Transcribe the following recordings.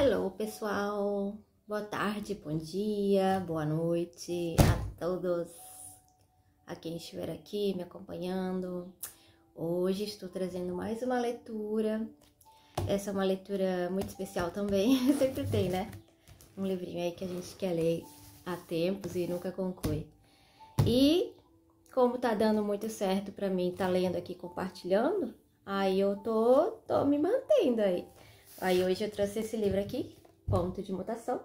Hello, pessoal! Boa tarde, bom dia, boa noite a todos, a quem estiver aqui me acompanhando. Hoje estou trazendo mais uma leitura. Essa é uma leitura muito especial também, sempre tem, né? Um livrinho aí que a gente quer ler há tempos e nunca conclui. E como tá dando muito certo pra mim, tá lendo aqui, compartilhando, aí eu tô me mantendo aí. Aí hoje eu trouxe esse livro aqui, Ponto de Mutação,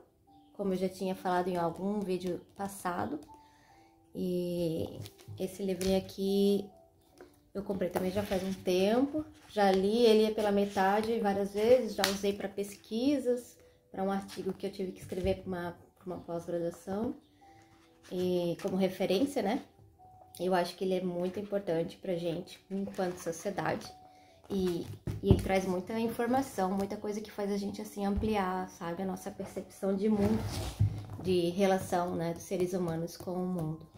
como eu já tinha falado em algum vídeo passado. E esse livrinho aqui eu comprei também já faz um tempo, já li ele pela metade várias vezes, já usei para pesquisas, para um artigo que eu tive que escrever para uma pós-graduação, e como referência, né? Eu acho que ele é muito importante pra gente enquanto sociedade. E ele traz muita informação, muita coisa que faz a gente assim ampliar, sabe, a nossa percepção de mundo, de relação, né, dos seres humanos com o mundo.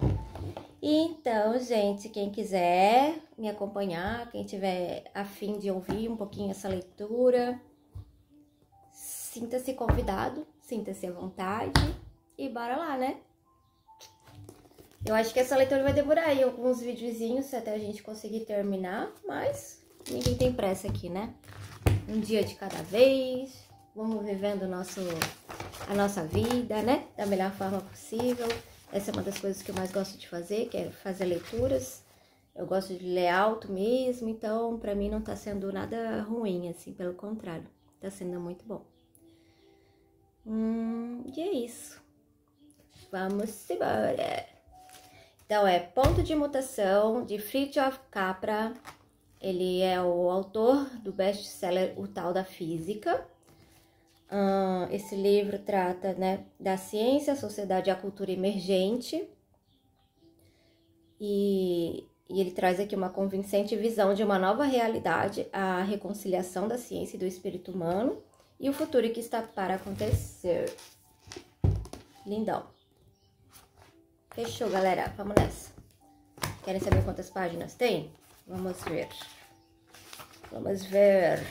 Então, gente, quem quiser me acompanhar, quem tiver a fim de ouvir um pouquinho essa leitura, sinta-se convidado, sinta-se à vontade e bora lá, né? Eu acho que essa leitura vai demorar aí alguns videozinhos até a gente conseguir terminar, mas ninguém tem pressa aqui, né? Um dia de cada vez, vamos vivendo a nossa vida, né? Da melhor forma possível. Essa é uma das coisas que eu mais gosto de fazer, que é fazer leituras. Eu gosto de ler alto mesmo, então pra mim não tá sendo nada ruim, assim, pelo contrário. Tá sendo muito bom. E é isso. Vamos embora! Então, é Ponto de Mutação, de Fritjof Capra. Ele é o autor do best-seller O Tal da Física. Esse livro trata, né, da ciência, a sociedade e a cultura emergente. E ele traz aqui uma convincente visão de uma nova realidade, a reconciliação da ciência e do espírito humano e o futuro que está para acontecer. Lindão. Fechou, galera. Vamos nessa. Querem saber quantas páginas tem? Vamos ver. Vamos ver.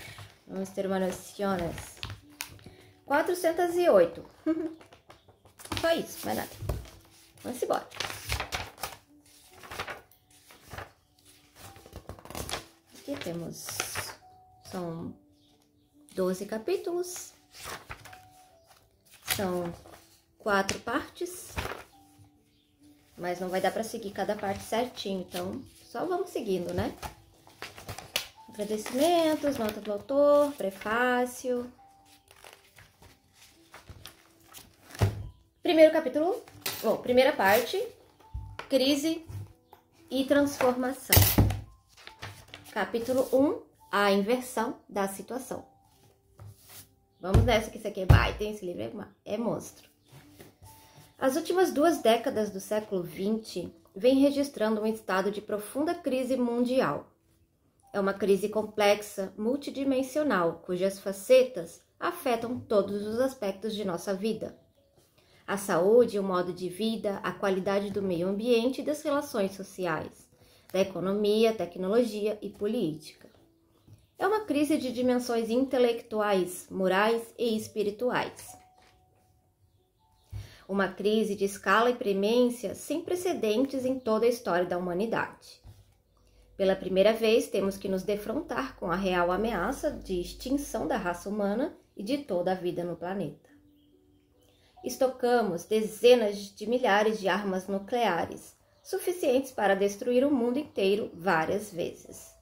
Vamos ter uma noção. 408. Só isso, mais nada. Vamos embora. Aqui temos... São 12 capítulos. São 4 partes. Mas não vai dar pra seguir cada parte certinho, então só vamos seguindo, né? Agradecimentos, nota do autor, prefácio. Primeiro capítulo, primeira parte, crise e transformação. Capítulo 1, a inversão da situação. Vamos nessa, que isso aqui é baita, hein? Esse livro é monstro. As últimas 2 décadas do século XX vêm registrando um estado de profunda crise mundial. É uma crise complexa, multidimensional, cujas facetas afetam todos os aspectos de nossa vida. A saúde, o modo de vida, a qualidade do meio ambiente e das relações sociais, da economia, tecnologia e política. É uma crise de dimensões intelectuais, morais e espirituais. Uma crise de escala e premência sem precedentes em toda a história da humanidade. Pela primeira vez, temos que nos defrontar com a real ameaça de extinção da raça humana e de toda a vida no planeta. Estocamos dezenas de milhares de armas nucleares, suficientes para destruir o mundo inteiro várias vezes.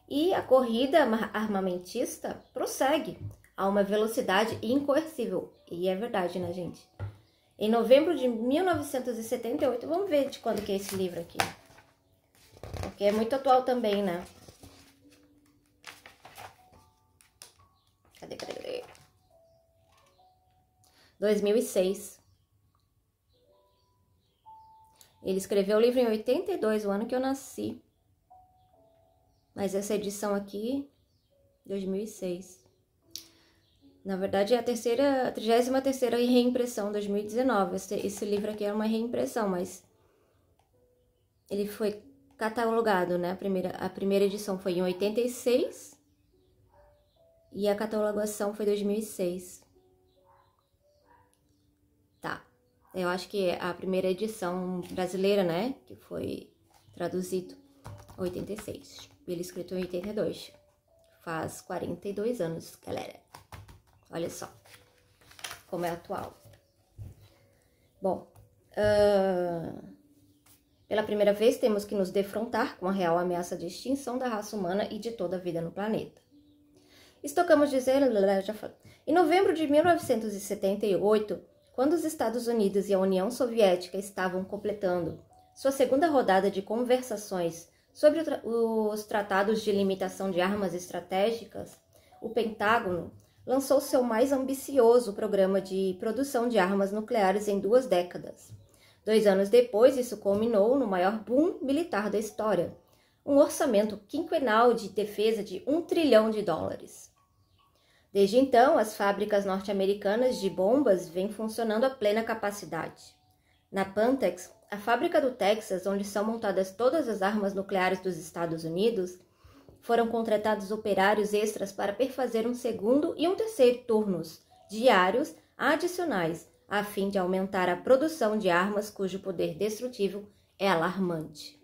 E a corrida armamentista prossegue a uma velocidade incoercível. E é verdade, né, gente? Em novembro de 1978, vamos ver de quando que é esse livro aqui. Porque é muito atual também, né? Cadê? 2006. Ele escreveu o livro em 82, o ano que eu nasci. Mas essa edição aqui, 2006. Na verdade, é a 33ª reimpressão, 2019. Esse livro aqui é uma reimpressão, mas ele foi catalogado, né? A primeira edição foi em 86 e a catalogação foi 2006. Eu acho que é a primeira edição brasileira, né? Que foi traduzido em 86. Ele escrito em 82. Faz 42 anos, galera. Olha só como é atual. Bom, pela primeira vez temos que nos defrontar com a real ameaça de extinção da raça humana e de toda a vida no planeta. Estocamos dizer, já falei. Em novembro de 1978, quando os Estados Unidos e a União Soviética estavam completando sua segunda rodada de conversações sobre os tratados de limitação de armas estratégicas, o Pentágono lançou seu mais ambicioso programa de produção de armas nucleares em 2 décadas. 2 anos depois, isso culminou no maior boom militar da história, um orçamento quinquenal de defesa de $1 trilhão. Desde então, as fábricas norte-americanas de bombas vêm funcionando a plena capacidade. Na Pantex, a fábrica do Texas, onde são montadas todas as armas nucleares dos Estados Unidos, foram contratados operários extras para perfazer um segundo e um terceiro turnos diários adicionais, a fim de aumentar a produção de armas cujo poder destrutivo é alarmante.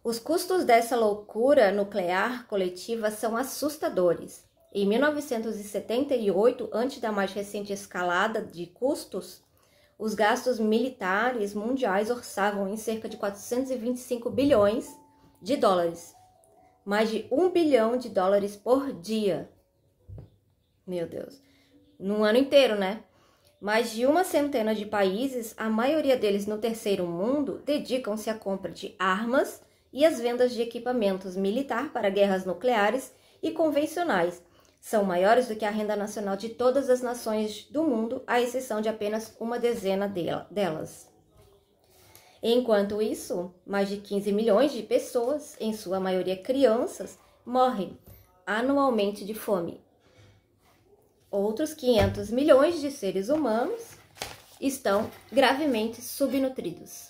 Os custos dessa loucura nuclear coletiva são assustadores. Em 1978, antes da mais recente escalada de custos, os gastos militares mundiais orçavam em cerca de 425 bilhões de dólares. Mais de $1 bilhão por dia. Meu Deus. Num ano inteiro, né? Mais de uma centena de países, a maioria deles no terceiro mundo, dedicam-se à compra de armas e às vendas de equipamentos militar para guerras nucleares e convencionais. São maiores do que a renda nacional de todas as nações do mundo, à exceção de apenas uma dezena delas. Enquanto isso, mais de 15 milhões de pessoas, em sua maioria crianças, morrem anualmente de fome. Outros 500 milhões de seres humanos estão gravemente subnutridos.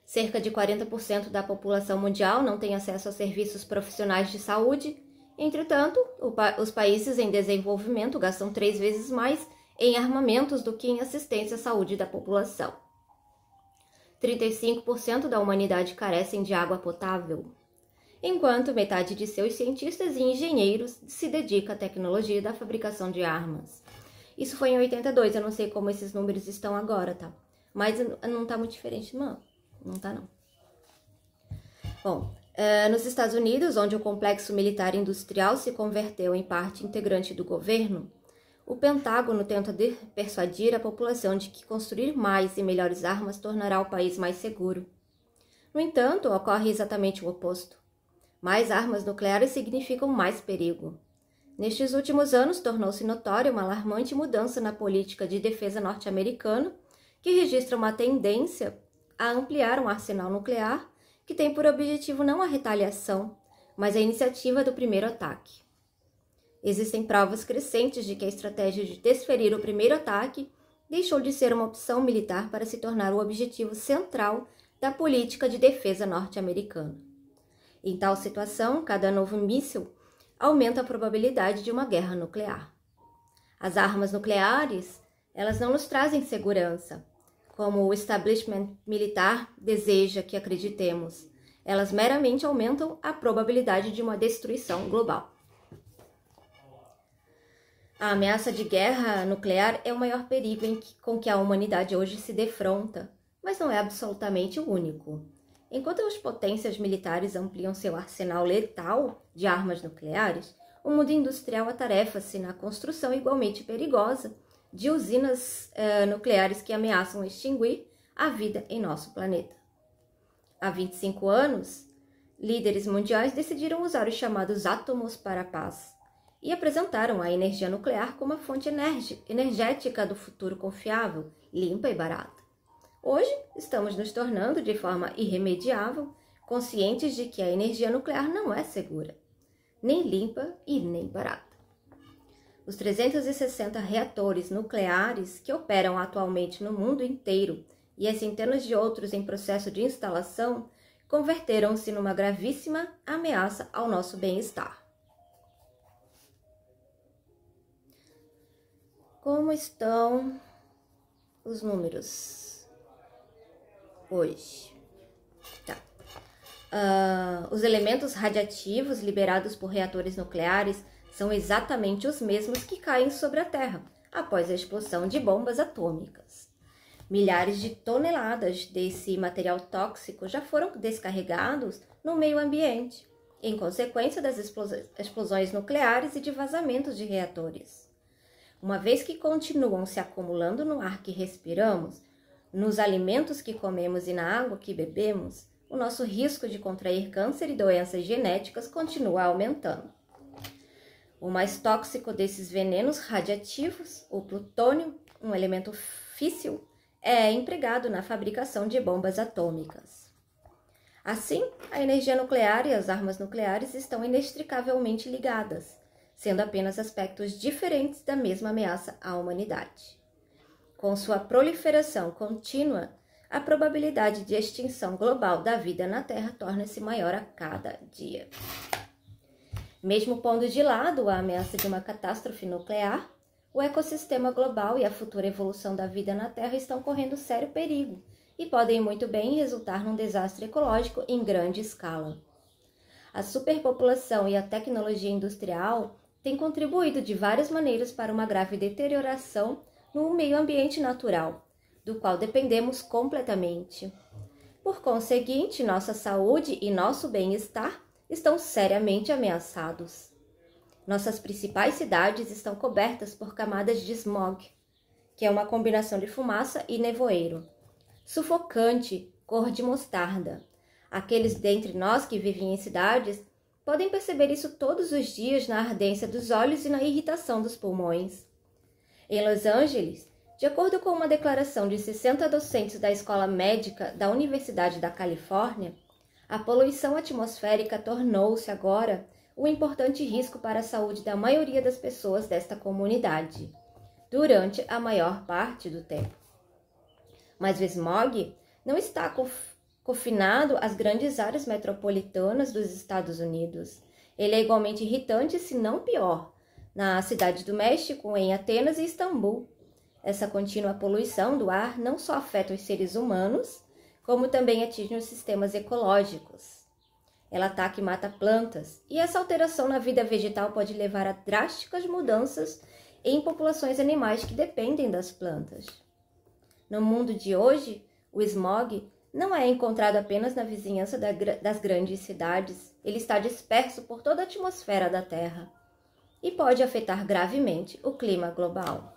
Cerca de 40% da população mundial não tem acesso a serviços profissionais de saúde. Entretanto, os países em desenvolvimento gastam 3 vezes mais em armamentos do que em assistência à saúde da população. 35% da humanidade carecem de água potável, enquanto metade de seus cientistas e engenheiros se dedica à tecnologia da fabricação de armas. Isso foi em 82, eu não sei como esses números estão agora, tá? Mas não tá muito diferente, não. Não tá, não. Bom, nos Estados Unidos, onde o complexo militar industrial se converteu em parte integrante do governo, o Pentágono tenta persuadir a população de que construir mais e melhores armas tornará o país mais seguro. No entanto, ocorre exatamente o oposto. Mais armas nucleares significam mais perigo. Nestes últimos anos, tornou-se notória uma alarmante mudança na política de defesa norte-americana, que registra uma tendência a ampliar um arsenal nuclear que tem por objetivo não a retaliação, mas a iniciativa do primeiro ataque. Existem provas crescentes de que a estratégia de desferir o primeiro ataque deixou de ser uma opção militar para se tornar o objetivo central da política de defesa norte-americana. Em tal situação, cada novo míssil aumenta a probabilidade de uma guerra nuclear. As armas nucleares, elas não nos trazem segurança, como o establishment militar deseja que acreditemos. Elas meramente aumentam a probabilidade de uma destruição global. A ameaça de guerra nuclear é o maior perigo com que a humanidade hoje se defronta, mas não é absolutamente o único. Enquanto as potências militares ampliam seu arsenal letal de armas nucleares, o mundo industrial atarefa-se na construção igualmente perigosa de usinas nucleares que ameaçam extinguir a vida em nosso planeta. Há 25 anos, líderes mundiais decidiram usar os chamados átomos para a paz e apresentaram a energia nuclear como a fonte energética do futuro confiável, limpa e barata. Hoje, estamos nos tornando, de forma irremediável, conscientes de que a energia nuclear não é segura, nem limpa e nem barata. Os 360 reatores nucleares que operam atualmente no mundo inteiro e as centenas de outros em processo de instalação converteram-se numa gravíssima ameaça ao nosso bem-estar. Como estão os números hoje? Tá. Os elementos radiativos liberados por reatores nucleares são exatamente os mesmos que caem sobre a Terra após a explosão de bombas atômicas. Milhares de toneladas desse material tóxico já foram descarregados no meio ambiente, em consequência das explosões nucleares e de vazamentos de reatores. Uma vez que continuam se acumulando no ar que respiramos, nos alimentos que comemos e na água que bebemos, o nosso risco de contrair câncer e doenças genéticas continua aumentando. O mais tóxico desses venenos radiativos, o plutônio, um elemento físsil, é empregado na fabricação de bombas atômicas. Assim, a energia nuclear e as armas nucleares estão inextricavelmente ligadas, sendo apenas aspectos diferentes da mesma ameaça à humanidade. Com sua proliferação contínua, a probabilidade de extinção global da vida na Terra torna-se maior a cada dia. Mesmo pondo de lado a ameaça de uma catástrofe nuclear, o ecossistema global e a futura evolução da vida na Terra estão correndo sério perigo e podem muito bem resultar num desastre ecológico em grande escala. A superpopulação e a tecnologia industrial têm contribuído de várias maneiras para uma grave deterioração no meio ambiente natural, do qual dependemos completamente. Por conseguinte, nossa saúde e nosso bem-estar estão seriamente ameaçados. Nossas principais cidades estão cobertas por camadas de smog, que é uma combinação de fumaça e nevoeiro. Sufocante, cor de mostarda. Aqueles dentre nós que vivem em cidades podem perceber isso todos os dias na ardência dos olhos e na irritação dos pulmões. Em Los Angeles, de acordo com uma declaração de 60 docentes da Escola Médica da Universidade da Califórnia, a poluição atmosférica tornou-se agora um importante risco para a saúde da maioria das pessoas desta comunidade, durante a maior parte do tempo. Mas o smog não está confinado às grandes áreas metropolitanas dos Estados Unidos. Ele é igualmente irritante, se não pior, na Cidade do México, em Atenas e Istambul. Essa contínua poluição do ar não só afeta os seres humanos, como também atinge os sistemas ecológicos. Ela ataca e mata plantas, e essa alteração na vida vegetal pode levar a drásticas mudanças em populações animais que dependem das plantas. No mundo de hoje, o smog não é encontrado apenas na vizinhança das grandes cidades, ele está disperso por toda a atmosfera da Terra e pode afetar gravemente o clima global.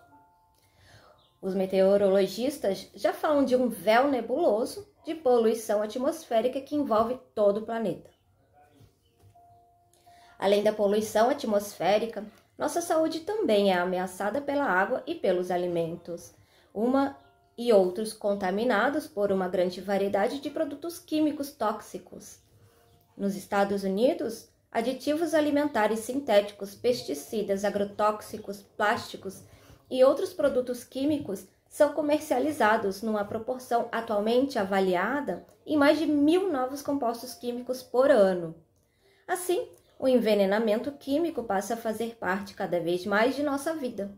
Os meteorologistas já falam de um véu nebuloso de poluição atmosférica que envolve todo o planeta. Além da poluição atmosférica, nossa saúde também é ameaçada pela água e pelos alimentos, uma e outros contaminados por uma grande variedade de produtos químicos tóxicos. Nos Estados Unidos, aditivos alimentares sintéticos, pesticidas, agrotóxicos, plásticos e outros produtos químicos são comercializados numa proporção atualmente avaliada em mais de 1.000 novos compostos químicos por ano. Assim, o envenenamento químico passa a fazer parte cada vez mais de nossa vida.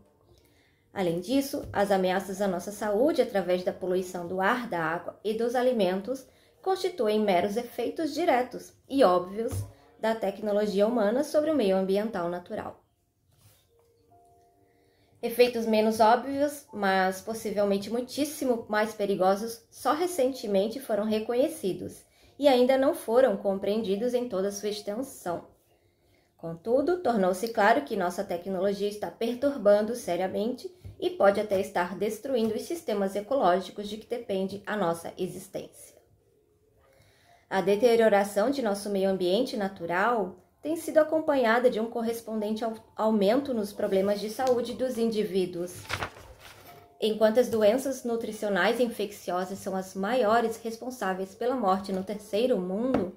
Além disso, as ameaças à nossa saúde através da poluição do ar, da água e dos alimentos constituem meros efeitos diretos e óbvios da tecnologia humana sobre o meio ambiental natural. Efeitos menos óbvios, mas possivelmente muitíssimo mais perigosos, só recentemente foram reconhecidos e ainda não foram compreendidos em toda sua extensão. Contudo, tornou-se claro que nossa tecnologia está perturbando seriamente e pode até estar destruindo os sistemas ecológicos de que depende a nossa existência. A deterioração de nosso meio ambiente natural tem sido acompanhada de um correspondente aumento nos problemas de saúde dos indivíduos. Enquanto as doenças nutricionais e infecciosas são as maiores responsáveis pela morte no terceiro mundo,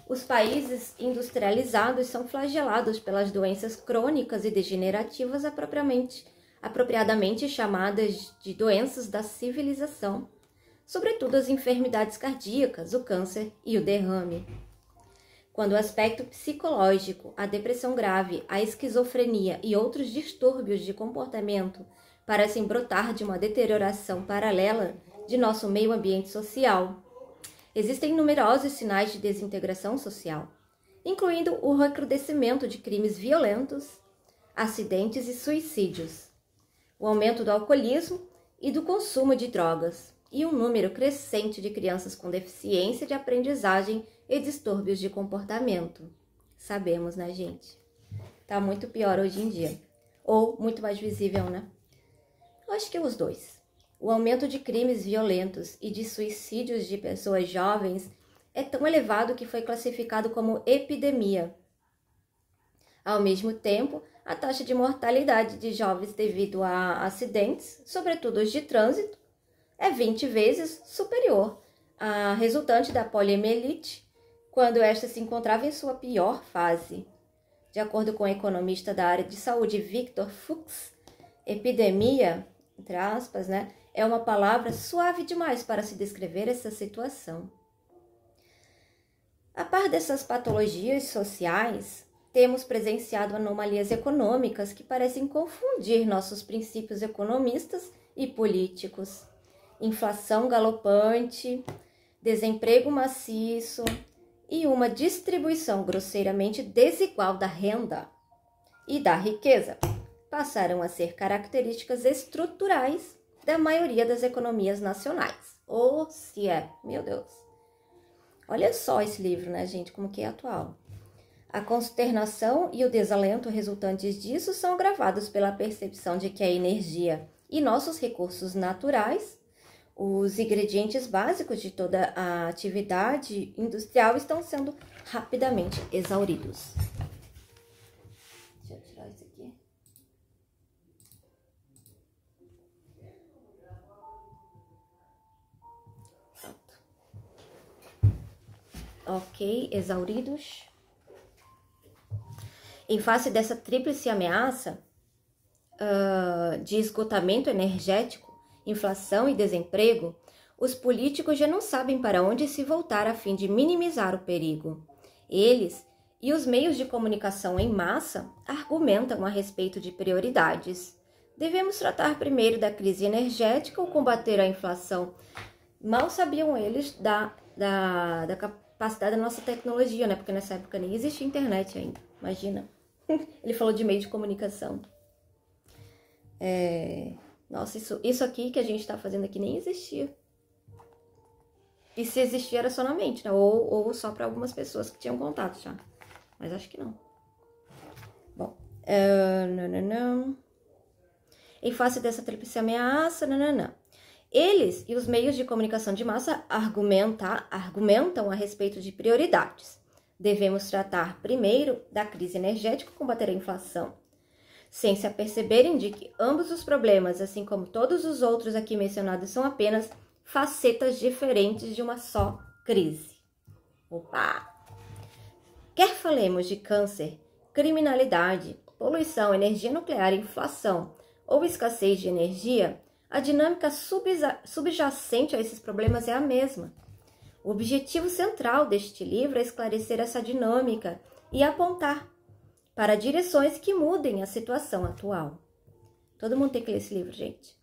os países industrializados são flagelados pelas doenças crônicas e degenerativas apropriadamente chamadas de doenças da civilização, sobretudo as enfermidades cardíacas, o câncer e o derrame. Quando o aspecto psicológico, a depressão grave, a esquizofrenia e outros distúrbios de comportamento parecem brotar de uma deterioração paralela de nosso meio ambiente social. Existem numerosos sinais de desintegração social, incluindo o recrudescimento de crimes violentos, acidentes e suicídios, o aumento do alcoolismo e do consumo de drogas, e um número crescente de crianças com deficiência de aprendizagem e distúrbios de comportamento. Sabemos, né, gente? Tá muito pior hoje em dia. Ou muito mais visível, né? Eu acho que os dois. O aumento de crimes violentos e de suicídios de pessoas jovens é tão elevado que foi classificado como epidemia. Ao mesmo tempo, a taxa de mortalidade de jovens devido a acidentes, sobretudo os de trânsito, é 20 vezes superior à resultante da poliomielite, quando esta se encontrava em sua pior fase. De acordo com o economista da área de saúde Victor Fuchs, epidemia, entre aspas, né, é uma palavra suave demais para se descrever essa situação. A par dessas patologias sociais, temos presenciado anomalias econômicas que parecem confundir nossos princípios economistas e políticos. Inflação galopante, desemprego maciço e uma distribuição grosseiramente desigual da renda e da riqueza passaram a ser características estruturais da maioria das economias nacionais. Ou se é, meu Deus. Olha só esse livro, né, gente, como que é atual. A consternação e o desalento resultantes disso são agravados pela percepção de que a energia e nossos recursos naturais, os ingredientes básicos de toda a atividade industrial, estão sendo rapidamente exauridos. Deixa eu tirar isso aqui. Pronto. Ok, exauridos. Em face dessa tríplice ameaça de esgotamento energético, inflação e desemprego, os políticos já não sabem para onde se voltar a fim de minimizar o perigo. Eles e os meios de comunicação em massa argumentam a respeito de prioridades. Devemos tratar primeiro da crise energética ou combater a inflação. Mal sabiam eles da capacidade da nossa tecnologia, né? Porque nessa época nem existia internet ainda, imagina. Ele falou de meio de comunicação. Nossa, isso aqui que a gente tá fazendo aqui nem existia. E se existia era só na mente, né? Ou só para algumas pessoas que tinham contato já. Mas acho que não. Bom, em face dessa tríplice ameaça, eles e os meios de comunicação de massa argumentam a respeito de prioridades. Devemos tratar primeiro da crise energética e combater a inflação, sem se aperceberem de que ambos os problemas, assim como todos os outros aqui mencionados, são apenas facetas diferentes de uma só crise. Opa! Quer falemos de câncer, criminalidade, poluição, energia nuclear, inflação ou escassez de energia, a dinâmica subjacente a esses problemas é a mesma. O objetivo central deste livro é esclarecer essa dinâmica e apontar para direções que mudem a situação atual. Todo mundo tem que ler esse livro, gente.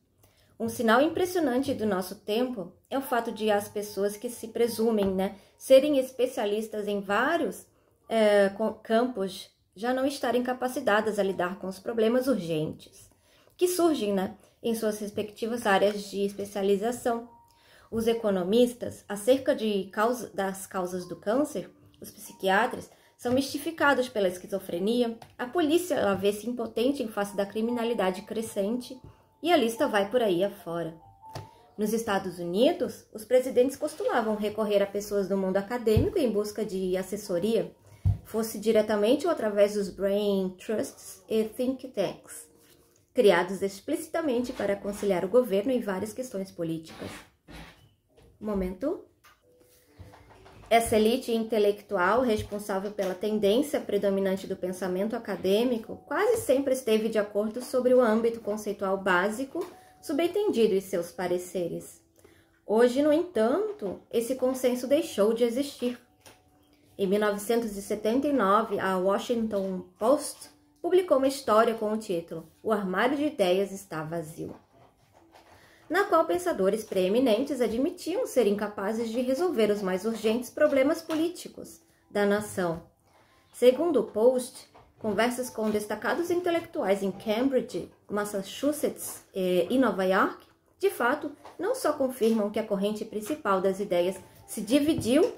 Um sinal impressionante do nosso tempo é o fato de as pessoas que se presumem, serem especialistas em vários campos já não estarem capacitadas a lidar com os problemas urgentes que surgem, em suas respectivas áreas de especialização. Os economistas, acerca das causas do câncer, os psiquiatras, são mistificados pela esquizofrenia, a polícia ela vê-se impotente em face da criminalidade crescente e a lista vai por aí afora. Nos Estados Unidos, os presidentes costumavam recorrer a pessoas do mundo acadêmico em busca de assessoria, fosse diretamente ou através dos brain trusts e think tanks, criados explicitamente para conciliar o governo em várias questões políticas. Momento. Essa elite intelectual responsável pela tendência predominante do pensamento acadêmico quase sempre esteve de acordo sobre o âmbito conceitual básico subentendido em seus pareceres. Hoje, no entanto, esse consenso deixou de existir. Em 1979, a Washington Post publicou uma história com o título O Armário de Ideias Está Vazio, na qual pensadores preeminentes admitiam ser incapazes de resolver os mais urgentes problemas políticos da nação. Segundo o post, conversas com destacados intelectuais em Cambridge, Massachusetts e Nova York, de fato, não só confirmam que a corrente principal das ideias se dividiu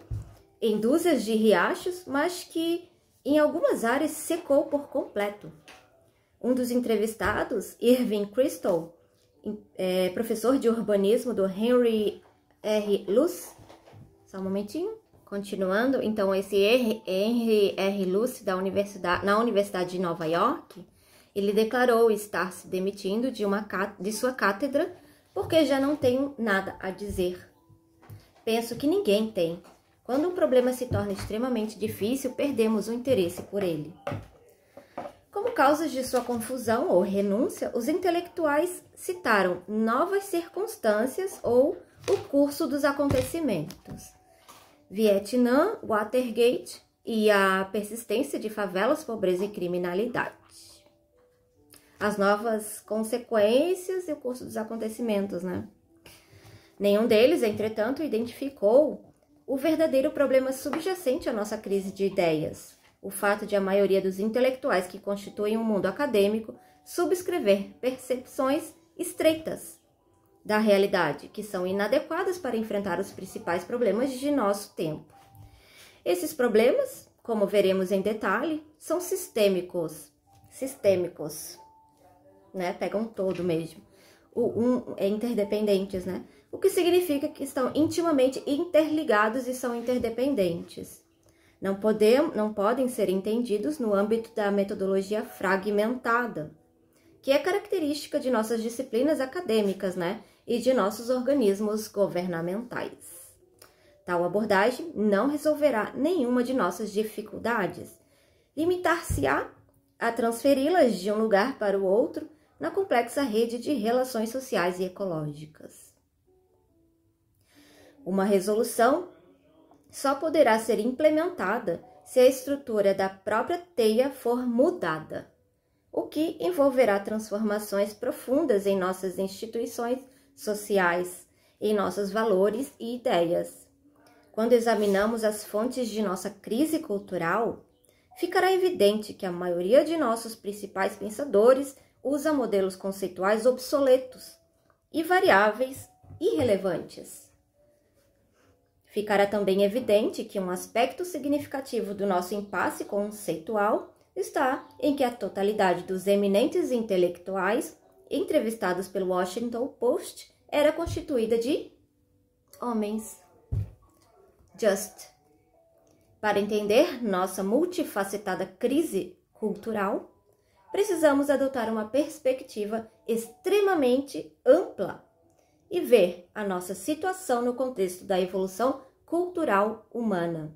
em dúzias de riachos, mas que em algumas áreas secou por completo. Um dos entrevistados, Irving Kristol, professor de urbanismo do Henry R. Luce, só um momentinho, continuando, então esse Henry R. Luce na Universidade de Nova York, ele declarou estar se demitindo de sua cátedra porque já não tenho nada a dizer. Penso que ninguém tem. Quando um problema se torna extremamente difícil, perdemos o interesse por ele. Como causas de sua confusão ou renúncia, os intelectuais citaram novas circunstâncias ou o curso dos acontecimentos. Vietnã, Watergate e a persistência de favelas, pobreza e criminalidade. As novas consequências e o curso dos acontecimentos, né? Nenhum deles, entretanto, identificou o verdadeiro problema subjacente à nossa crise de ideias. O fato de a maioria dos intelectuais que constituem o mundo acadêmico subscrever percepções estreitas da realidade, que são inadequadas para enfrentar os principais problemas de nosso tempo. Esses problemas, como veremos em detalhe, são sistêmicos, né? Pegam todo mesmo. Interdependentes, né? O que significa que estão intimamente interligados e são interdependentes. Não podem ser entendidos no âmbito da metodologia fragmentada, que é característica de nossas disciplinas acadêmicas, né? E de nossos organismos governamentais. Tal abordagem não resolverá nenhuma de nossas dificuldades. Limitar-se-á a transferi-las de um lugar para o outro na complexa rede de relações sociais e ecológicas. Uma resolução só poderá ser implementada se a estrutura da própria teia for mudada, o que envolverá transformações profundas em nossas instituições sociais, em nossos valores e ideias. Quando examinamos as fontes de nossa crise cultural, ficará evidente que a maioria de nossos principais pensadores usa modelos conceituais obsoletos e variáveis irrelevantes. Ficará também evidente que um aspecto significativo do nosso impasse conceitual está em que a totalidade dos eminentes intelectuais entrevistados pelo Washington Post era constituída de homens. Para entender nossa multifacetada crise cultural, precisamos adotar uma perspectiva extremamente ampla e ver a nossa situação no contexto da evolução cultural humana.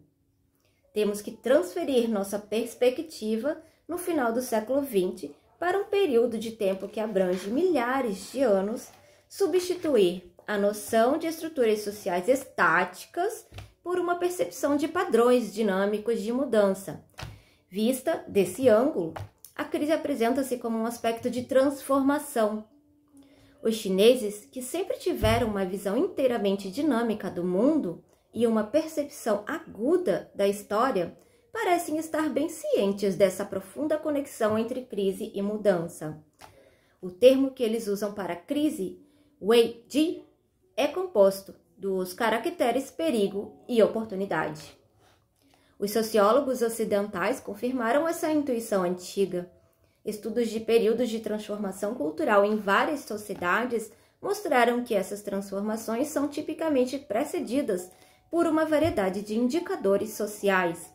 Temos que transferir nossa perspectiva no final do século XX para um período de tempo que abrange milhares de anos, substituir a noção de estruturas sociais estáticas por uma percepção de padrões dinâmicos de mudança. Vista desse ângulo, a crise apresenta-se como um aspecto de transformação. Os chineses, que sempre tiveram uma visão inteiramente dinâmica do mundo e uma percepção aguda da história, parecem estar bem cientes dessa profunda conexão entre crise e mudança. O termo que eles usam para crise, Wei-ji, é composto dos caracteres perigo e oportunidade. Os sociólogos ocidentais confirmaram essa intuição antiga. Estudos de períodos de transformação cultural em várias sociedades mostraram que essas transformações são tipicamente precedidas por uma variedade de indicadores sociais,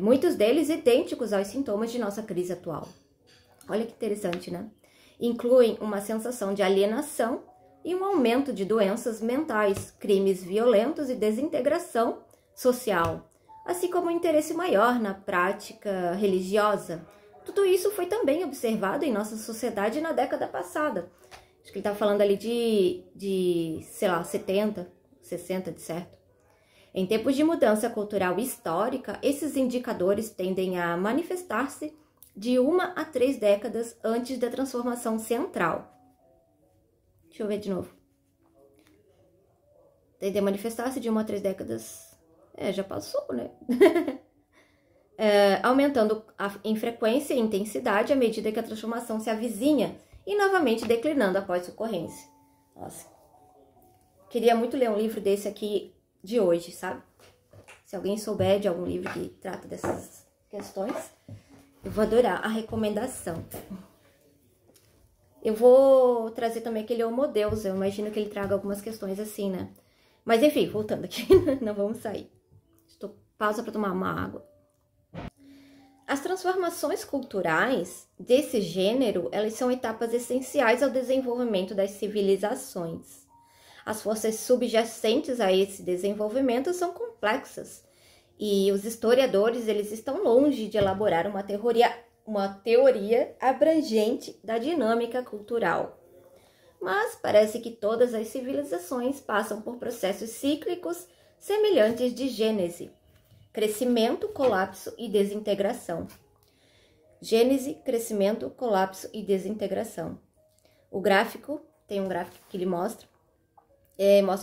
muitos deles idênticos aos sintomas de nossa crise atual. Olha que interessante, né? Incluem uma sensação de alienação e um aumento de doenças mentais, crimes violentos e desintegração social, assim como um interesse maior na prática religiosa. Tudo isso foi também observado em nossa sociedade na década passada. Acho que ele está falando ali de 70, 60, de certo. Em tempos de mudança cultural histórica, esses indicadores tendem a manifestar-se de 1 a 3 décadas antes da transformação central. Deixa eu ver de novo. Tende a manifestar-se de 1 a 3 décadas. Já passou, né? Aumentando em frequência e intensidade à medida que a transformação se avizinha e novamente declinando após sua ocorrência. Nossa. Queria muito ler um livro desse aqui de hoje, sabe? Se alguém souber de algum livro que trata dessas questões, eu vou adorar a recomendação. Eu vou trazer também aquele Homo Deus, eu imagino que ele traga algumas questões assim, né? Mas enfim, voltando aqui, não vamos sair. Pausa para tomar uma água. As transformações culturais desse gênero, elas são etapas essenciais ao desenvolvimento das civilizações. As forças subjacentes a esse desenvolvimento são complexas e os historiadores eles estão longe de elaborar uma teoria abrangente da dinâmica cultural. Mas parece que todas as civilizações passam por processos cíclicos semelhantes de gênese, crescimento, colapso e desintegração. Gênese, crescimento, colapso e desintegração. O gráfico, tem um gráfico que ele mostra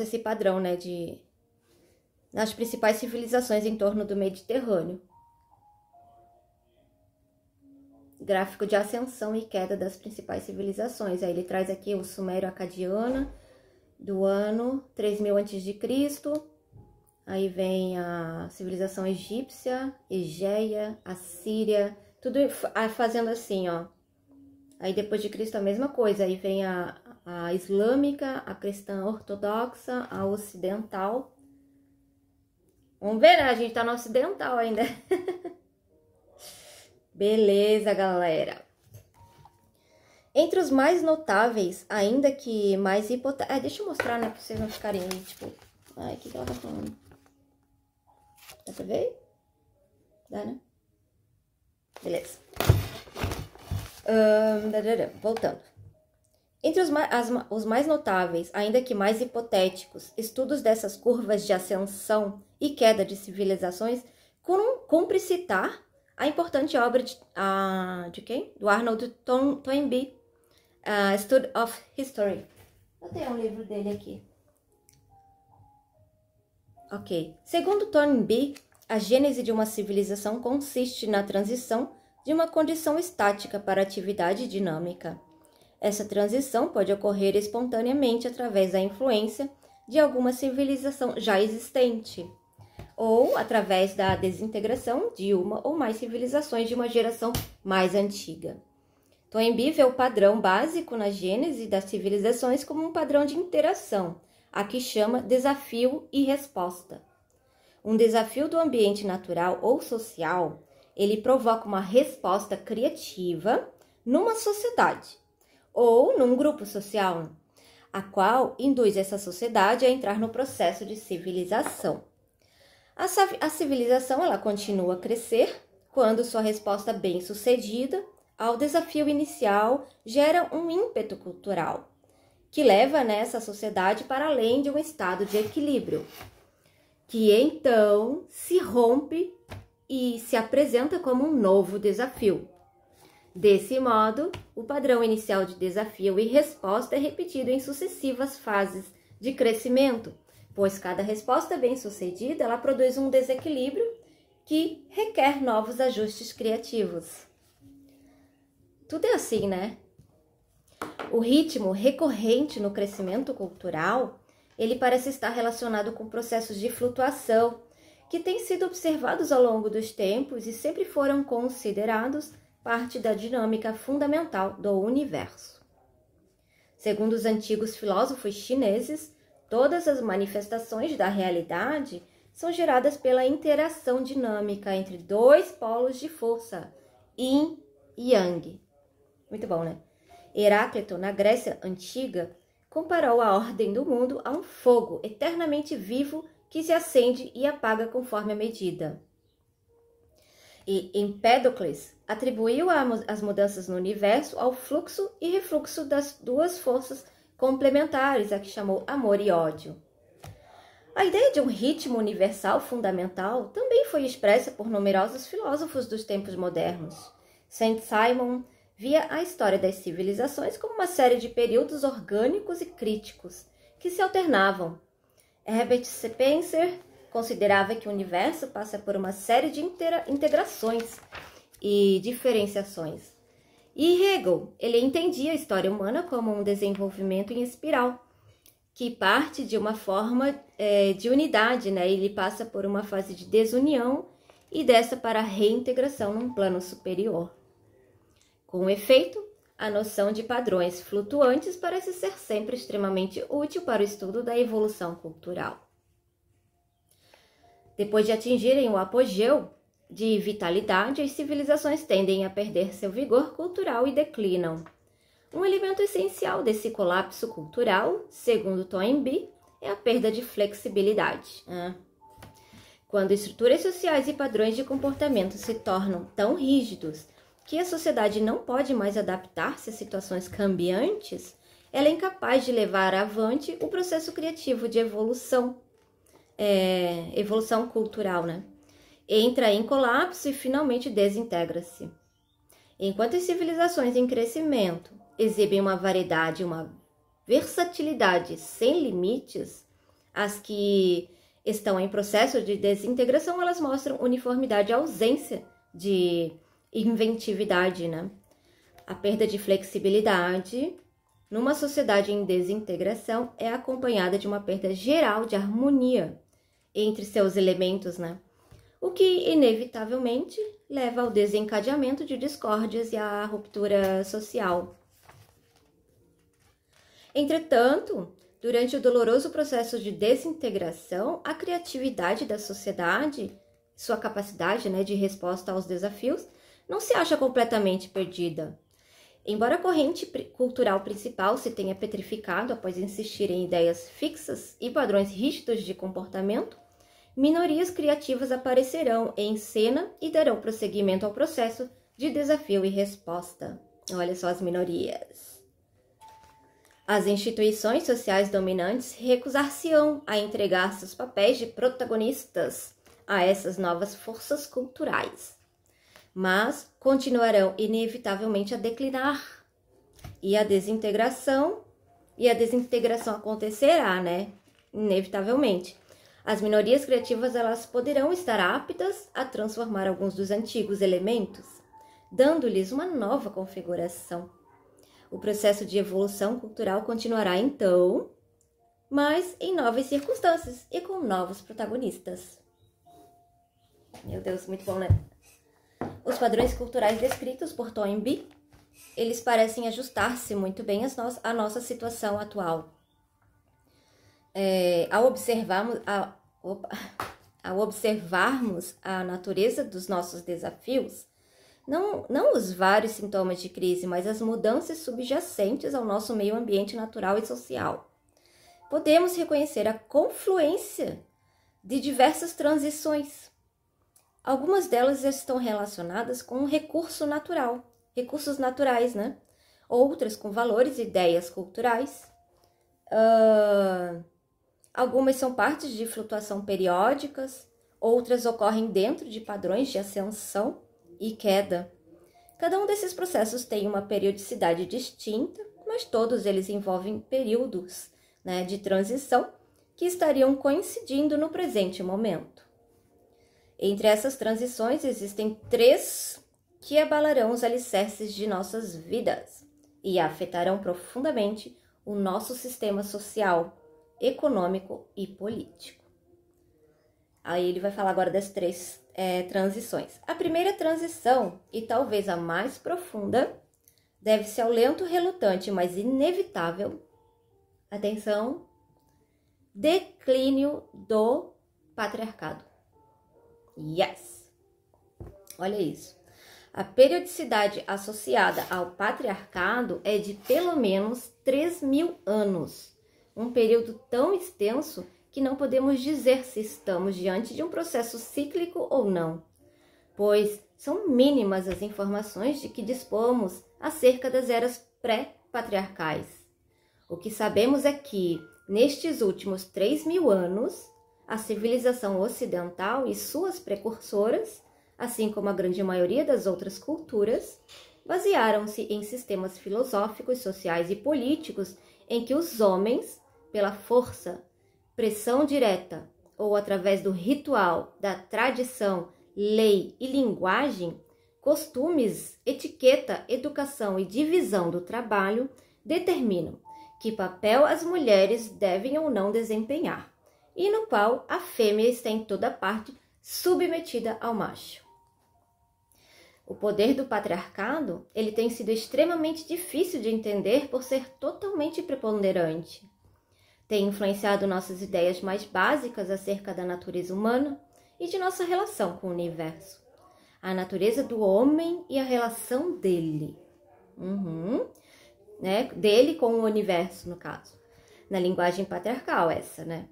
esse padrão, né, nas principais civilizações em torno do Mediterrâneo. Gráfico de ascensão e queda das principais civilizações. Aí ele traz aqui o Sumério-Acadiana do ano 3000 a.C. Aí vem a civilização egípcia, Egeia, Assíria, tudo fazendo assim, ó. Aí depois de Cristo a mesma coisa, aí vem a islâmica, a cristã ortodoxa, a ocidental. Vamos ver, né? A gente tá no ocidental ainda. Beleza, galera. Entre os mais notáveis, ainda que mais hipotéticos... deixa eu mostrar, né? Pra vocês não ficarem aí, tipo... Ai, o que ela tá falando? Dá pra ver? Dá, né? Beleza. Voltando. Entre os mais notáveis, ainda que mais hipotéticos, estudos dessas curvas de ascensão e queda de civilizações, cumpre citar a importante obra de quem? Do Arnold Toynbee, Study of History. Eu tenho um livro dele aqui. Ok. Segundo Toynbee, a gênese de uma civilização consiste na transição de uma condição estática para atividade dinâmica. Essa transição pode ocorrer espontaneamente através da influência de alguma civilização já existente, ou através da desintegração de uma ou mais civilizações de uma geração mais antiga. Toynbee vê o padrão básico na gênese das civilizações como um padrão de interação, a que chama desafio e resposta. Um desafio do ambiente natural ou social, ele provoca uma resposta criativa numa sociedade ou num grupo social, a qual induz essa sociedade a entrar no processo de civilização. A civilização ela continua a crescer quando sua resposta bem-sucedida ao desafio inicial gera um ímpeto cultural, que leva nessa sociedade para além de um estado de equilíbrio, que então se rompe e se apresenta como um novo desafio. Desse modo, o padrão inicial de desafio e resposta é repetido em sucessivas fases de crescimento, pois cada resposta bem-sucedida ela produz um desequilíbrio que requer novos ajustes criativos. Tudo é assim, né? O ritmo recorrente no crescimento cultural, ele parece estar relacionado com processos de flutuação que têm sido observados ao longo dos tempos e sempre foram considerados parte da dinâmica fundamental do universo. Segundo os antigos filósofos chineses, todas as manifestações da realidade são geradas pela interação dinâmica entre dois polos de força, Yin e Yang. Muito bom, né? Heráclito, na Grécia Antiga, comparou a ordem do mundo a um fogo eternamente vivo que se acende e apaga conforme a medida. E Empédocles atribuiu as mudanças no universo ao fluxo e refluxo das duas forças complementares, a que chamou amor e ódio. A ideia de um ritmo universal fundamental também foi expressa por numerosos filósofos dos tempos modernos. Saint-Simon via a história das civilizações como uma série de períodos orgânicos e críticos que se alternavam. Herbert Spencer considerava que o universo passa por uma série de integrações e diferenciações. E Hegel, ele entendia a história humana como um desenvolvimento em espiral, que parte de uma forma de unidade, né? Ele passa por uma fase de desunião e dessa para a reintegração num plano superior. Com efeito, a noção de padrões flutuantes parece ser sempre extremamente útil para o estudo da evolução cultural. Depois de atingirem o apogeu de vitalidade, as civilizações tendem a perder seu vigor cultural e declinam. Um elemento essencial desse colapso cultural, segundo Toynbee, é a perda de flexibilidade. Quando estruturas sociais e padrões de comportamento se tornam tão rígidos que a sociedade não pode mais adaptar-se a situações cambiantes, ela é incapaz de levar avante o processo criativo de evolução cultural, né? Entra em colapso e finalmente desintegra-se. Enquanto as civilizações em crescimento exibem uma variedade, uma versatilidade sem limites, as que estão em processo de desintegração, elas mostram uniformidade e ausência de inventividade, né? A perda de flexibilidade numa sociedade em desintegração é acompanhada de uma perda geral de harmonia entre seus elementos, né? O que inevitavelmente leva ao desencadeamento de discórdias e à ruptura social. Entretanto, durante o doloroso processo de desintegração, a criatividade da sociedade, sua capacidade, né, de resposta aos desafios, não se acha completamente perdida. Embora a corrente cultural principal se tenha petrificado após insistir em ideias fixas e padrões rígidos de comportamento, minorias criativas aparecerão em cena e darão prosseguimento ao processo de desafio e resposta. Olha só as minorias. As instituições sociais dominantes recusar-se-ão a entregar seus papéis de protagonistas a essas novas forças culturais, mas continuarão inevitavelmente a declinar. E a desintegração acontecerá, né? Inevitavelmente. As minorias criativas, elas poderão estar aptas a transformar alguns dos antigos elementos, dando-lhes uma nova configuração. O processo de evolução cultural continuará então, mas em novas circunstâncias e com novos protagonistas. Meu Deus, muito bom, né? Os padrões culturais descritos por Toynbee, eles parecem ajustar-se muito bem à nossa situação atual. Ao observarmos a natureza dos nossos desafios, não os vários sintomas de crise, mas as mudanças subjacentes ao nosso meio ambiente natural e social, podemos reconhecer a confluência de diversas transições. Algumas delas estão relacionadas com um recursos naturais, né? Outras com valores e ideias culturais. Algumas são partes de flutuação periódicas, outras ocorrem dentro de padrões de ascensão e queda. Cada um desses processos tem uma periodicidade distinta, mas todos eles envolvem períodos, né, de transição que estariam coincidindo no presente momento. Entre essas transições existem 3 que abalarão os alicerces de nossas vidas e afetarão profundamente o nosso sistema social, econômico e político. Aí ele vai falar agora das 3 transições. A primeira transição, e talvez a mais profunda, deve-se ao lento, relutante, mas inevitável, atenção, declínio do patriarcado. Yes! Olha isso. A periodicidade associada ao patriarcado é de pelo menos 3.000 anos. Um período tão extenso que não podemos dizer se estamos diante de um processo cíclico ou não, pois são mínimas as informações de que dispomos acerca das eras pré-patriarcais. O que sabemos é que, nestes últimos 3.000 anos, a civilização ocidental e suas precursoras assim como a grande maioria das outras culturas, basearam-se em sistemas filosóficos, sociais e políticos em que os homens, pela força, pressão direta ou através do ritual, da tradição, lei e linguagem, costumes, etiqueta, educação e divisão do trabalho determinam que papel as mulheres devem ou não desempenhar, e no qual a fêmea está em toda parte submetida ao macho. O poder do patriarcado, ele tem sido extremamente difícil de entender por ser totalmente preponderante. Tem influenciado nossas ideias mais básicas acerca da natureza humana e de nossa relação com o universo. A natureza do homem e a relação dele. Dele com o universo, no caso. Na linguagem patriarcal, essa, né?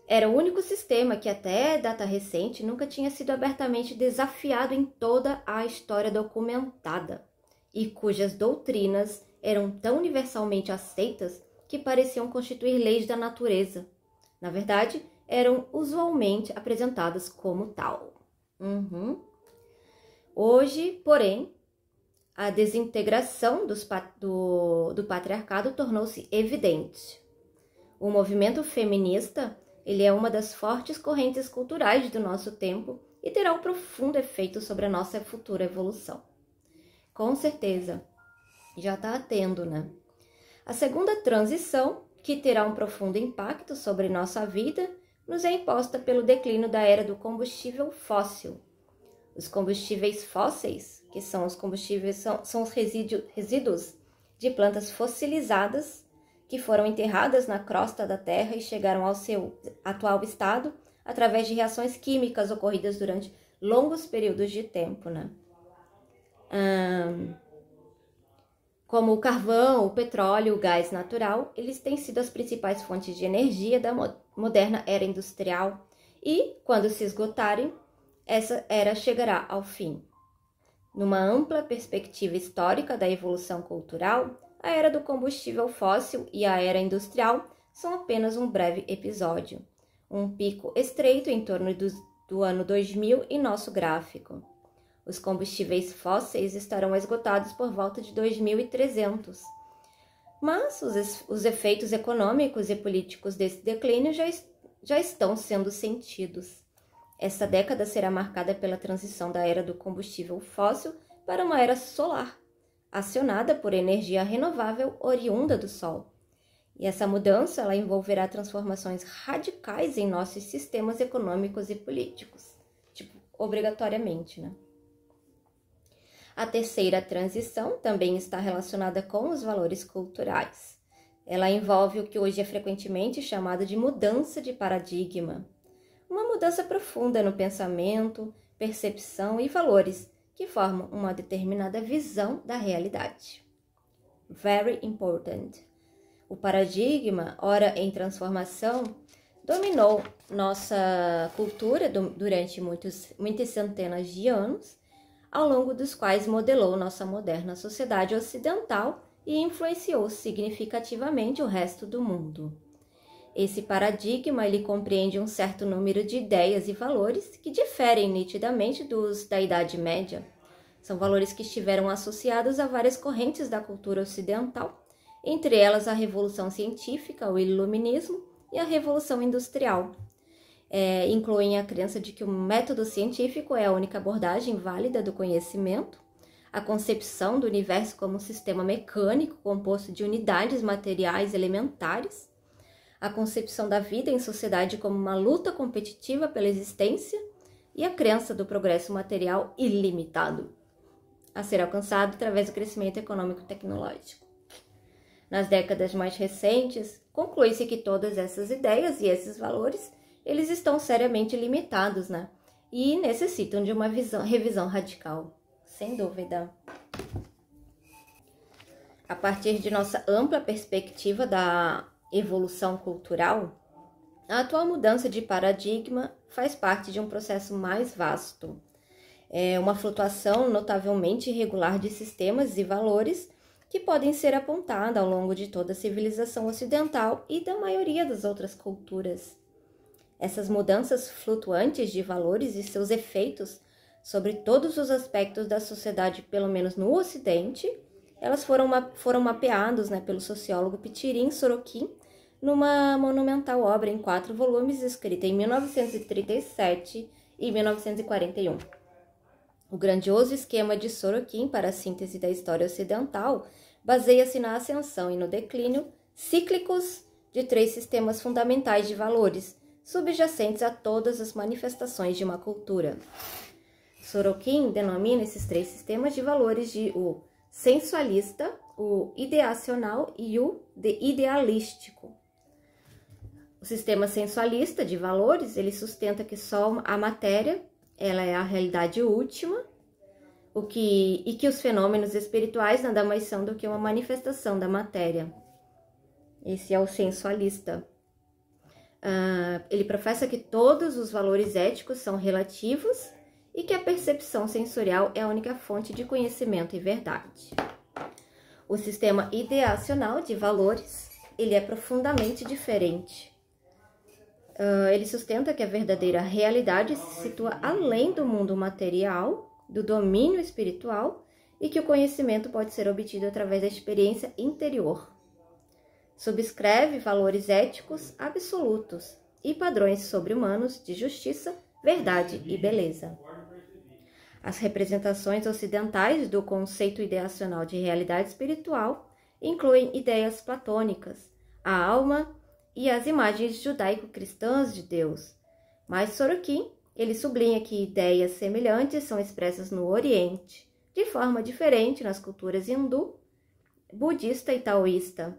Era o único sistema que até data recente nunca tinha sido abertamente desafiado em toda a história documentada e cujas doutrinas eram tão universalmente aceitas que pareciam constituir leis da natureza. Na verdade, eram usualmente apresentadas como tal. Hoje, porém, a desintegração do patriarcado tornou-se evidente. O movimento feminista, ele é uma das fortes correntes culturais do nosso tempo e terá um profundo efeito sobre a nossa futura evolução. Com certeza, já está tendo, né? A segunda transição, que terá um profundo impacto sobre nossa vida, nos é imposta pelo declínio da era do combustível fóssil. Os combustíveis fósseis, que são os combustíveis, são os resíduos de plantas fossilizadas que foram enterradas na crosta da Terra e chegaram ao seu atual estado através de reações químicas ocorridas durante longos períodos de tempo, né? Como o carvão, o petróleo, o gás natural, eles têm sido as principais fontes de energia da moderna era industrial e, quando se esgotarem, essa era chegará ao fim. Numa ampla perspectiva histórica da evolução cultural, a era do combustível fóssil e a era industrial são apenas um breve episódio, um pico estreito em torno do ano 2000 em nosso gráfico. Os combustíveis fósseis estarão esgotados por volta de 2300. Mas os efeitos econômicos e políticos desse declínio já estão sendo sentidos. Esta década será marcada pela transição da era do combustível fóssil para uma era solar, acionada por energia renovável oriunda do Sol. E essa mudança ela envolverá transformações radicais em nossos sistemas econômicos e políticos, obrigatoriamente, né? A terceira transição também está relacionada com os valores culturais. Ela envolve o que hoje é frequentemente chamado de mudança de paradigma. Uma mudança profunda no pensamento, percepção e valores que formam uma determinada visão da realidade. Very important. O paradigma, ora em transformação, dominou nossa cultura durante muitas centenas de anos, ao longo dos quais modelou nossa moderna sociedade ocidental e influenciou significativamente o resto do mundo. Esse paradigma ele compreende um certo número de ideias e valores que diferem nitidamente dos da Idade Média. São valores que estiveram associados a várias correntes da cultura ocidental, entre elas a Revolução Científica, o Iluminismo e a Revolução Industrial. Incluem a crença de que o método científico é a única abordagem válida do conhecimento, a concepção do universo como um sistema mecânico composto de unidades materiais elementares, a concepção da vida em sociedade como uma luta competitiva pela existência e a crença do progresso material ilimitado, a ser alcançado através do crescimento econômico e tecnológico. Nas décadas mais recentes, conclui-se que todas essas ideias e esses valores eles estão seriamente limitados, né? E necessitam de uma revisão radical, sem dúvida. A partir de nossa ampla perspectiva da evolução cultural, a atual mudança de paradigma faz parte de um processo mais vasto. É uma flutuação notavelmente irregular de sistemas e valores que podem ser apontada ao longo de toda a civilização ocidental e da maioria das outras culturas. Essas mudanças flutuantes de valores e seus efeitos sobre todos os aspectos da sociedade, pelo menos no Ocidente. Elas foram mapeadas, né, pelo sociólogo Pitirim Sorokin numa monumental obra em 4 volumes, escrita em 1937 e 1941. O grandioso esquema de Sorokin para a síntese da história ocidental baseia-se na ascensão e no declínio cíclicos de 3 sistemas fundamentais de valores, subjacentes a todas as manifestações de uma cultura. Sorokin denomina esses 3 sistemas de valores de o sensualista, o ideacional e o idealístico. O sistema sensualista de valores, ele sustenta que só a matéria, ela é a realidade última, e que os fenômenos espirituais nada mais são do que uma manifestação da matéria. Esse é o sensualista. Ele professa que todos os valores éticos são relativos e que a percepção sensorial é a única fonte de conhecimento e verdade. O sistema ideacional de valores, ele é profundamente diferente. Ele sustenta que a verdadeira realidade se situa além do mundo material, do domínio espiritual, e que o conhecimento pode ser obtido através da experiência interior. Subscreve valores éticos absolutos e padrões sobre-humanos de justiça, verdade e beleza. As representações ocidentais do conceito ideacional de realidade espiritual incluem ideias platônicas, a alma e as imagens judaico-cristãs de Deus. Mas Sorokin, ele sublinha que ideias semelhantes são expressas no Oriente, de forma diferente nas culturas hindu, budista e taoísta.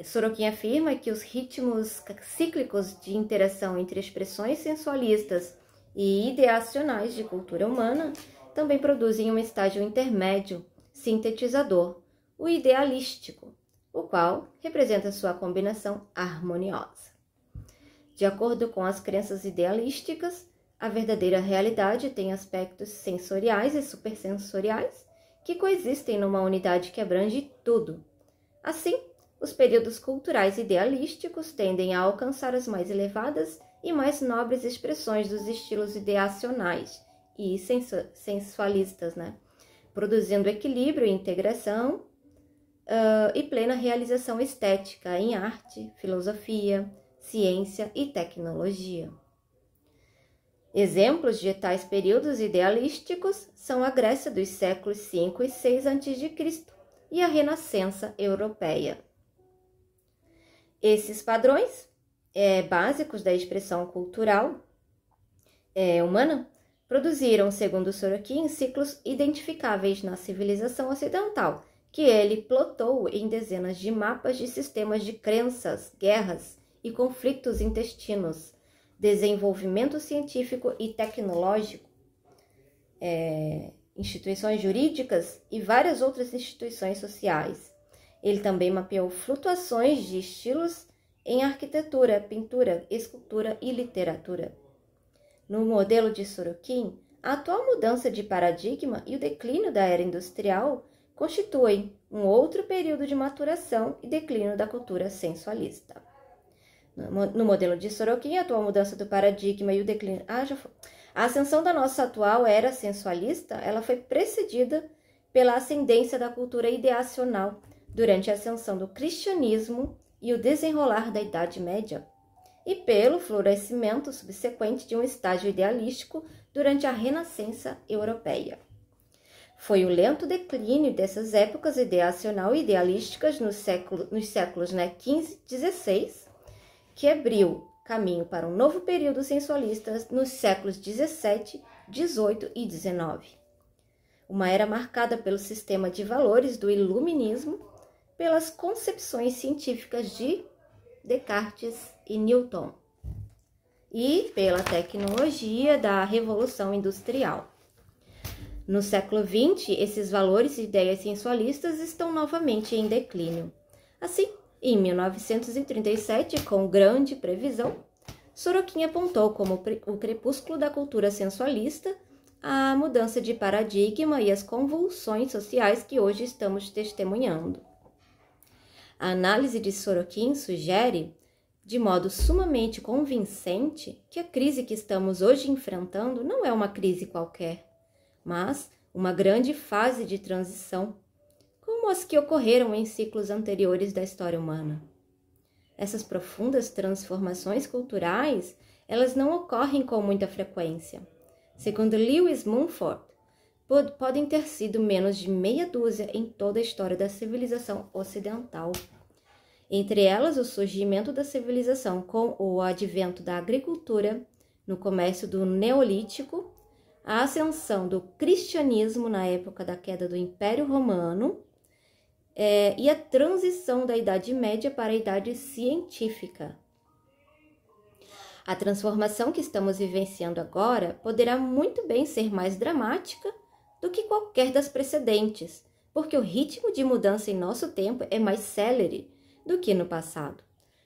Sorokin afirma que os ritmos cíclicos de interação entre expressões sensualistas e ideacionais de cultura humana também produzem um estágio intermédio, sintetizador, o idealístico, o qual representa sua combinação harmoniosa. De acordo com as crenças idealísticas, a verdadeira realidade tem aspectos sensoriais e supersensoriais que coexistem numa unidade que abrange tudo. Assim, os períodos culturais idealísticos tendem a alcançar as mais elevadas e mais nobres expressões dos estilos ideacionais e sensualistas, né? Produzindo equilíbrio e integração e plena realização estética em arte, filosofia, ciência e tecnologia. Exemplos de tais períodos idealísticos são a Grécia dos séculos 5 e 6 a.C. e a Renascença europeia. Esses padrões básicos da expressão cultural humana produziram, segundo Sorokin, ciclos identificáveis na civilização ocidental, que ele plotou em dezenas de mapas de sistemas de crenças, guerras e conflitos intestinos, desenvolvimento científico e tecnológico, instituições jurídicas e várias outras instituições sociais. Ele também mapeou flutuações de estilos em arquitetura, pintura, escultura e literatura. No modelo de Sorokin, a atual mudança de paradigma e o declínio da era industrial constituem um outro período de maturação e declínio da cultura sensualista. No modelo de Sorokin, a atual mudança do paradigma e o declínio... A ascensão da nossa atual era sensualista, ela foi precedida pela ascendência da cultura ideacional durante a ascensão do cristianismo e o desenrolar da Idade Média, e pelo florescimento subsequente de um estágio idealístico durante a Renascença europeia. Foi o lento declínio dessas épocas ideacional e idealísticas nos séculos XV e XVI que abriu caminho para um novo período sensualista nos séculos XVII, XVIII e XIX. Uma era marcada pelo sistema de valores do iluminismo, pelas concepções científicas de Descartes e Newton e pela tecnologia da Revolução Industrial. No século XX, esses valores e ideias sensualistas estão novamente em declínio. Assim, em 1937, com grande previsão, Sorokin apontou como o crepúsculo da cultura sensualista a mudança de paradigma e as convulsões sociais que hoje estamos testemunhando. A análise de Sorokin sugere de modo sumamente convincente que a crise que estamos hoje enfrentando não é uma crise qualquer, mas uma grande fase de transição, como as que ocorreram em ciclos anteriores da história humana. Essas profundas transformações culturais, elas não ocorrem com muita frequência. Segundo Lewis Mumford, podem ter sido menos de meia dúzia em toda a história da civilização ocidental. Entre elas, o surgimento da civilização com o advento da agricultura, no comércio do Neolítico, a ascensão do cristianismo na época da queda do Império Romano e a transição da Idade Média para a Idade Científica. A transformação que estamos vivenciando agora poderá muito bem ser mais dramática do que qualquer das precedentes, porque o ritmo de mudança em nosso tempo é mais célere do que no passado,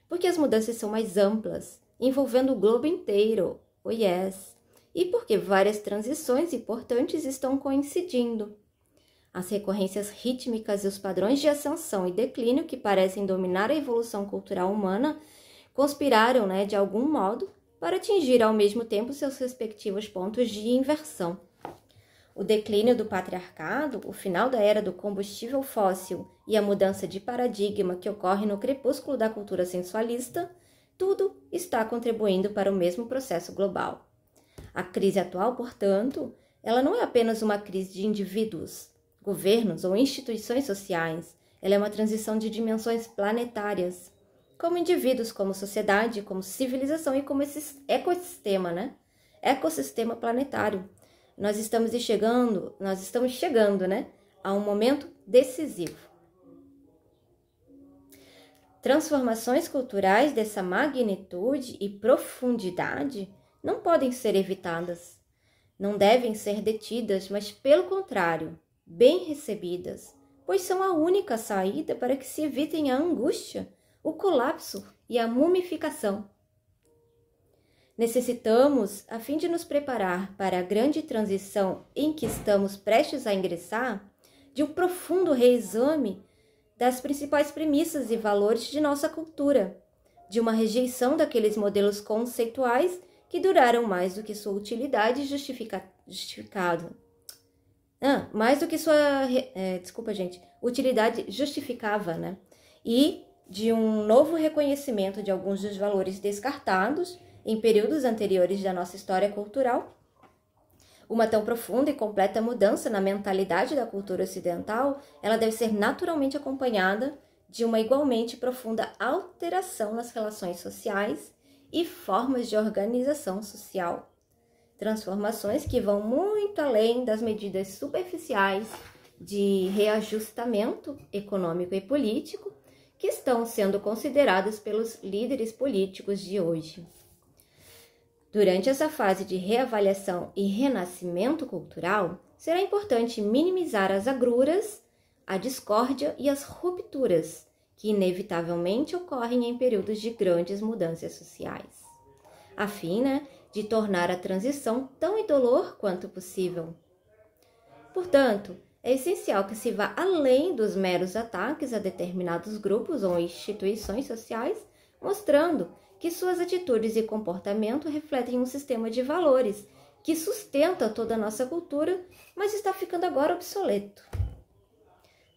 porque as mudanças são mais amplas, envolvendo o globo inteiro, e porque várias transições importantes estão coincidindo. As recorrências rítmicas e os padrões de ascensão e declínio que parecem dominar a evolução cultural humana conspiraram, de algum modo, para atingir ao mesmo tempo seus respectivos pontos de inversão. O declínio do patriarcado, o final da era do combustível fóssil e a mudança de paradigma que ocorre no crepúsculo da cultura sensualista, tudo está contribuindo para o mesmo processo global. A crise atual, portanto, ela não é apenas uma crise de indivíduos, governos ou instituições sociais, ela é uma transição de dimensões planetárias, como indivíduos, como sociedade, como civilização e como esse ecossistema, Ecossistema planetário. Nós estamos chegando, a um momento decisivo. Transformações culturais dessa magnitude e profundidade não podem ser evitadas, não devem ser detidas, mas, pelo contrário, bem recebidas, pois são a única saída para que se evitem a angústia, o colapso e a mumificação. Necessitamos, a fim de nos preparar para a grande transição em que estamos prestes a ingressar, de um profundo reexame das principais premissas e valores de nossa cultura, de uma rejeição daqueles modelos conceituais que duraram mais do que sua utilidade utilidade justificava, e de um novo reconhecimento de alguns dos valores descartados em períodos anteriores da nossa história cultural. Uma tão profunda e completa mudança na mentalidade da cultura ocidental, ela deve ser naturalmente acompanhada de uma igualmente profunda alteração nas relações sociais e formas de organização social. Transformações que vão muito além das medidas superficiais de reajustamento econômico e político que estão sendo consideradas pelos líderes políticos de hoje. Durante essa fase de reavaliação e renascimento cultural, será importante minimizar as agruras, a discórdia e as rupturas que inevitavelmente ocorrem em períodos de grandes mudanças sociais, a fim de tornar a transição tão indolor quanto possível. Portanto, é essencial que se vá além dos meros ataques a determinados grupos ou instituições sociais, mostrando que suas atitudes e comportamento refletem um sistema de valores que sustenta toda a nossa cultura, mas está ficando agora obsoleto.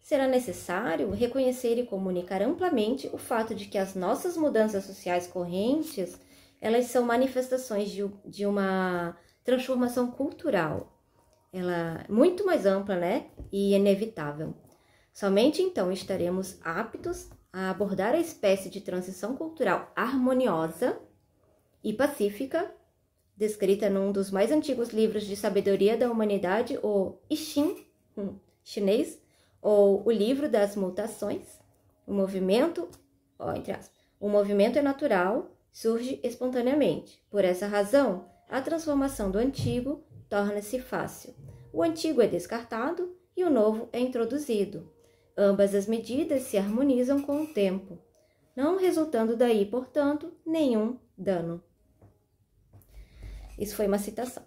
Será necessário reconhecer e comunicar amplamente o fato de que as nossas mudanças sociais correntes, elas são manifestações de uma transformação cultural, ela é muito mais ampla, e inevitável. Somente então estaremos aptos a abordar a espécie de transição cultural harmoniosa e pacífica, descrita num dos mais antigos livros de sabedoria da humanidade, o I Ching, chinês, ou o livro das mutações. O movimento é natural, surge espontaneamente. Por essa razão, a transformação do antigo torna-se fácil. O antigo é descartado e o novo é introduzido. Ambas as medidas se harmonizam com o tempo, não resultando daí, portanto, nenhum dano. Isso foi uma citação.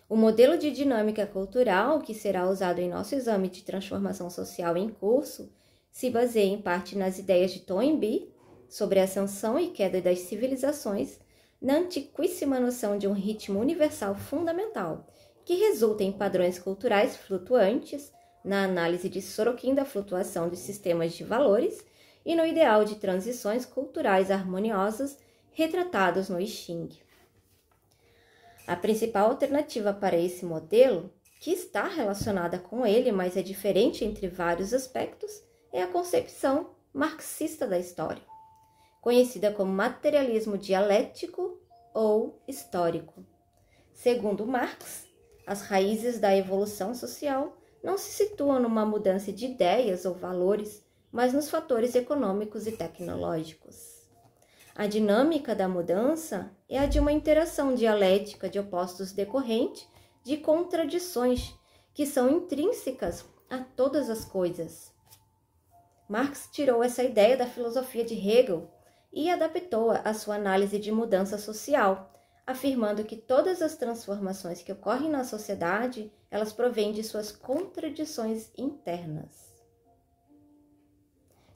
O modelo de dinâmica cultural que será usado em nosso exame de transformação social em curso se baseia em parte nas ideias de Toynbee sobre a ascensão e queda das civilizações, na antiquíssima noção de um ritmo universal fundamental, que resulta em padrões culturais flutuantes, na análise de Sorokin da flutuação dos sistemas de valores e no ideal de transições culturais harmoniosas retratados no I Ching. A principal alternativa para esse modelo, que está relacionada com ele, mas é diferente entre vários aspectos, é a concepção marxista da história, conhecida como materialismo dialético ou histórico. Segundo Marx, as raízes da evolução social não se situam numa mudança de ideias ou valores, mas nos fatores econômicos e tecnológicos. A dinâmica da mudança é a de uma interação dialética de opostos decorrente de contradições que são intrínsecas a todas as coisas. Marx tirou essa ideia da filosofia de Hegel e adaptou-a à sua análise de mudança social, afirmando que todas as transformações que ocorrem na sociedade, elas provêm de suas contradições internas.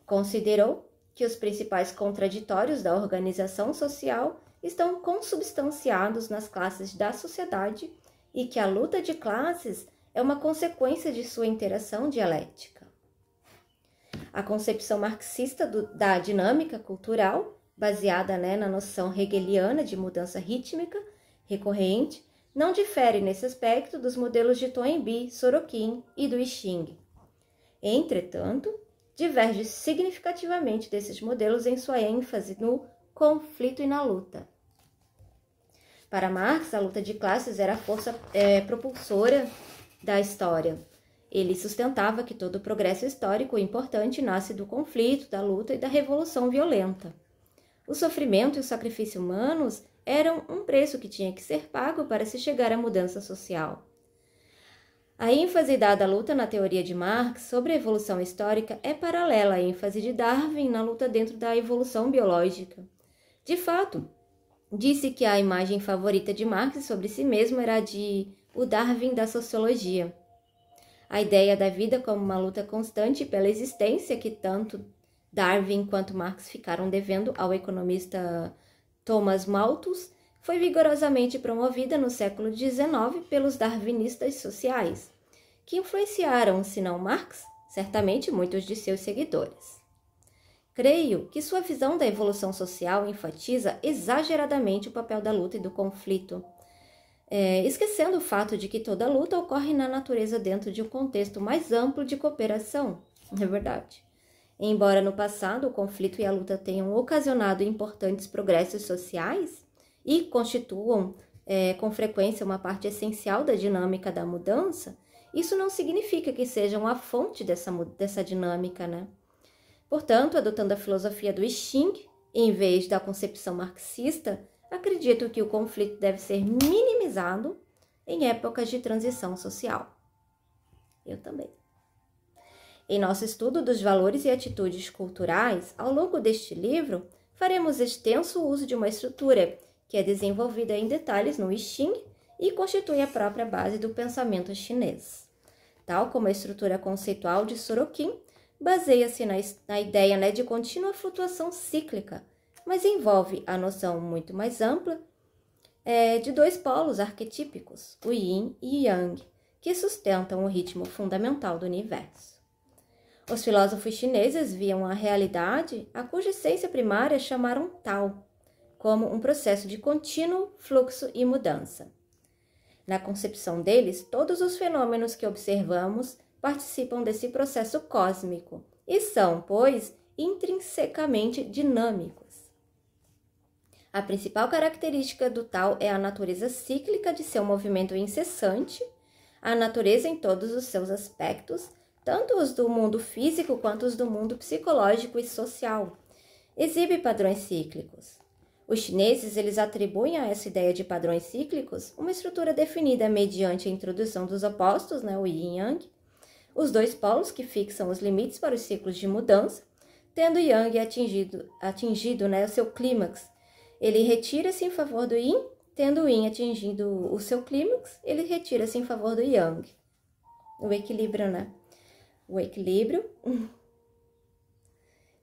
Considerou que os principais contraditórios da organização social estão consubstanciados nas classes da sociedade e que a luta de classes é uma consequência de sua interação dialética. A concepção marxista da dinâmica cultural, baseada na noção hegeliana de mudança rítmica recorrente, não difere nesse aspecto dos modelos de Toynbee, Sorokin e do I Ching. Entretanto, diverge significativamente desses modelos em sua ênfase no conflito e na luta. Para Marx, a luta de classes era a força propulsora da história. Ele sustentava que todo progresso histórico importante nasce do conflito, da luta e da revolução violenta. O sofrimento e o sacrifício humanos eram um preço que tinha que ser pago para se chegar à mudança social. A ênfase dada à luta na teoria de Marx sobre a evolução histórica é paralela à ênfase de Darwin na luta dentro da evolução biológica. De fato, disse que a imagem favorita de Marx sobre si mesmo era a de o Darwin da sociologia. A ideia da vida como uma luta constante pela existência que tanto Darwin quanto Marx ficaram devendo ao economista Thomas Malthus foi vigorosamente promovida no século XIX pelos darwinistas sociais, que influenciaram, se não Marx, certamente muitos de seus seguidores. Creio que sua visão da evolução social enfatiza exageradamente o papel da luta e do conflito, esquecendo o fato de que toda luta ocorre na natureza dentro de um contexto mais amplo de cooperação. É verdade. Embora no passado o conflito e a luta tenham ocasionado importantes progressos sociais e constituam com frequência uma parte essencial da dinâmica da mudança, isso não significa que sejam a fonte dessa dinâmica, Portanto, adotando a filosofia do I Ching, em vez da concepção marxista, acredito que o conflito deve ser minimizado em épocas de transição social. Eu também. Em nosso estudo dos valores e atitudes culturais, ao longo deste livro, faremos extenso uso de uma estrutura que é desenvolvida em detalhes no I Ching e constitui a própria base do pensamento chinês. Tal como a estrutura conceitual de Sorokin, baseia-se na ideia de contínua flutuação cíclica, mas envolve a noção muito mais ampla de dois polos arquetípicos, o Yin e o Yang, que sustentam o ritmo fundamental do universo. Os filósofos chineses viam a realidade, a cuja essência primária chamaram Tao, como um processo de contínuo fluxo e mudança. Na concepção deles, todos os fenômenos que observamos participam desse processo cósmico e são, pois, intrinsecamente dinâmicos. A principal característica do Tao é a natureza cíclica de seu movimento incessante, a natureza em todos os seus aspectos, tanto os do mundo físico quanto os do mundo psicológico e social, exibe padrões cíclicos. Os chineses eles atribuem a essa ideia de padrões cíclicos uma estrutura definida mediante a introdução dos opostos, o Yin e Yang, os dois polos que fixam os limites para os ciclos de mudança, tendo Yang atingido o seu clímax. Ele retira-se em favor do Yin, tendo o Yin atingido o seu clímax, ele retira-se em favor do Yang. O equilíbrio, O equilíbrio.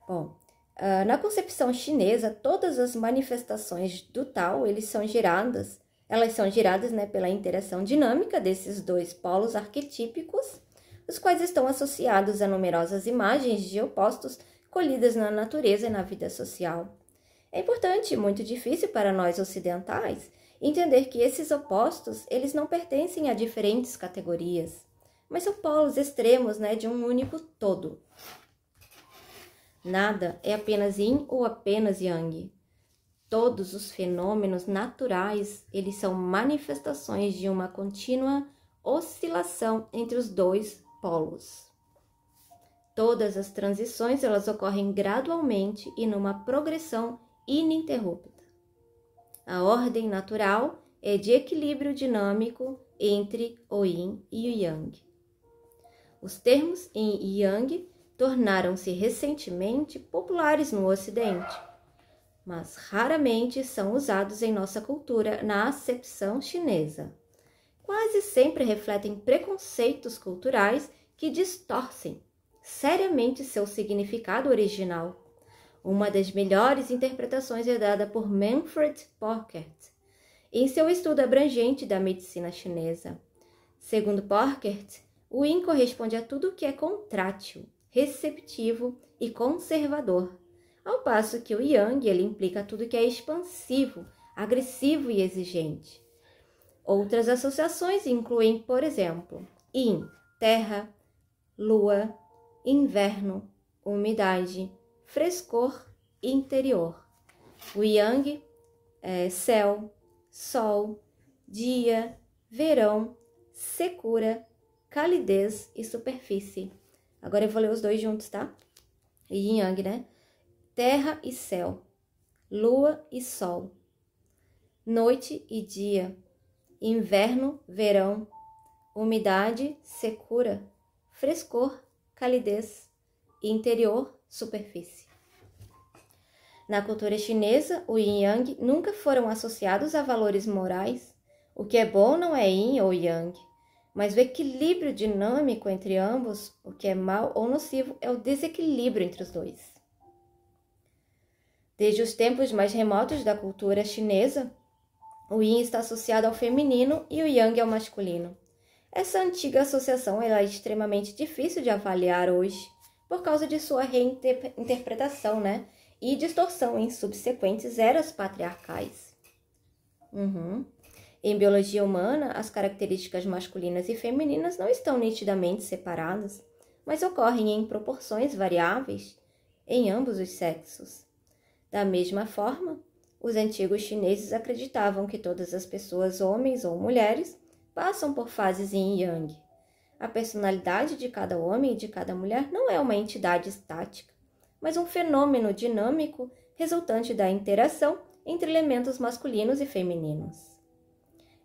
Bom, Na concepção chinesa, todas as manifestações do Tao, elas são geradas, né, pela interação dinâmica desses dois polos arquetípicos, os quais estão associados a numerosas imagens de opostos colhidas na natureza e na vida social. É importante e muito difícil para nós ocidentais entender que esses opostos, eles não pertencem a diferentes categorias, mas são polos extremos, né, de um único todo. Nada é apenas yin ou apenas yang. Todos os fenômenos naturais, eles são manifestações de uma contínua oscilação entre os dois polos. Todas as transições, elas ocorrem gradualmente e numa progressão ininterrupta. A ordem natural é de equilíbrio dinâmico entre o yin e o yang. Os termos yin e yang tornaram-se recentemente populares no Ocidente, mas raramente são usados em nossa cultura na acepção chinesa. Quase sempre refletem preconceitos culturais que distorcem seriamente seu significado original. Uma das melhores interpretações é dada por Manfred Porkert, em seu estudo abrangente da medicina chinesa. Segundo Porkert, o yin corresponde a tudo que é contrátil, receptivo e conservador, ao passo que o yang ele implica tudo que é expansivo, agressivo e exigente. Outras associações incluem, por exemplo, yin, terra, lua, inverno, umidade, frescor interior. O yang é céu, sol, dia, verão, secura, calidez e superfície. Agora eu vou ler os dois juntos, tá? Yin e yang, né? Terra e céu, lua e sol, noite e dia, inverno, verão, umidade, secura, frescor, calidez, interior, superfície. Na cultura chinesa, o yin e yang nunca foram associados a valores morais. O que é bom não é yin ou yang, mas o equilíbrio dinâmico entre ambos, o que é mal ou nocivo, é o desequilíbrio entre os dois. Desde os tempos mais remotos da cultura chinesa, o yin está associado ao feminino e o yang ao masculino. Essa antiga associação é extremamente difícil de avaliar hoje, por causa de sua reinterpretação, né? E distorção em subsequentes eras patriarcais. Em biologia humana, as características masculinas e femininas não estão nitidamente separadas, mas ocorrem em proporções variáveis em ambos os sexos. Da mesma forma, os antigos chineses acreditavam que todas as pessoas, homens ou mulheres, passam por fases yin e yang. A personalidade de cada homem e de cada mulher não é uma entidade estática, mas um fenômeno dinâmico resultante da interação entre elementos masculinos e femininos.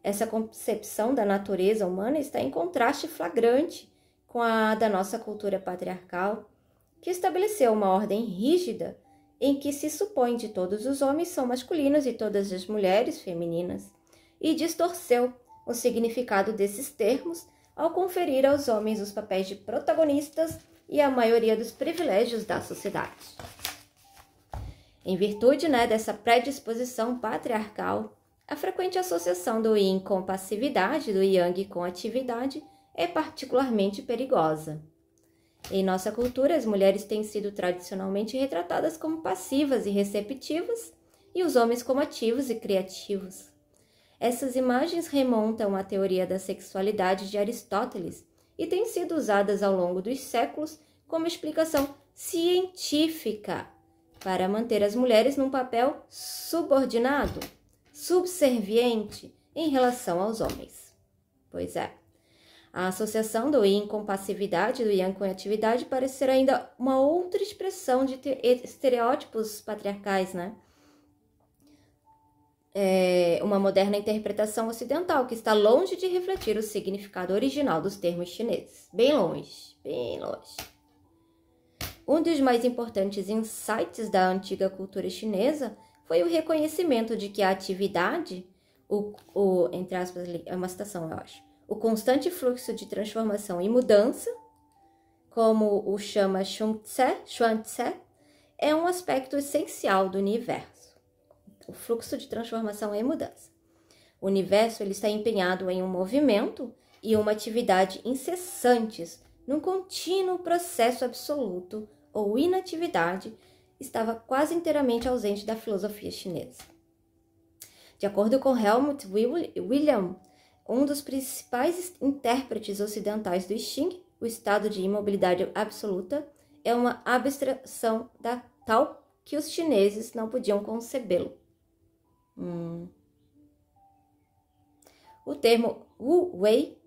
Essa concepção da natureza humana está em contraste flagrante com a da nossa cultura patriarcal, que estabeleceu uma ordem rígida em que se supõe que todos os homens são masculinos e todas as mulheres femininas, e distorceu o significado desses termos ao conferir aos homens os papéis de protagonistas e a maioria dos privilégios da sociedade. Em virtude, dessa predisposição patriarcal, a frequente associação do yin com passividade, do yang com atividade, é particularmente perigosa. Em nossa cultura, as mulheres têm sido tradicionalmente retratadas como passivas e receptivas, e os homens como ativos e criativos. Essas imagens remontam à teoria da sexualidade de Aristóteles e têm sido usadas ao longo dos séculos como explicação científica para manter as mulheres num papel subordinado, subserviente em relação aos homens. Pois é, a associação do yin com passividade e do yang com atividade parece ser ainda uma outra expressão de estereótipos patriarcais, uma moderna interpretação ocidental que está longe de refletir o significado original dos termos chineses. Bem longe, bem longe. Um dos mais importantes insights da antiga cultura chinesa foi o reconhecimento de que a atividade, entre aspas, é uma citação, eu acho, o constante fluxo de transformação e mudança, como o chama Xuan Tse, é um aspecto essencial do universo. O fluxo de transformação e mudança. O universo ele está empenhado em um movimento e uma atividade incessantes, num contínuo processo absoluto ou inatividade, estava quase inteiramente ausente da filosofia chinesa. De acordo com Helmut Wilhelm, um dos principais intérpretes ocidentais do I Ching, o estado de imobilidade absoluta é uma abstração da tal que os chineses não podiam concebê-lo. O termo Wu Wei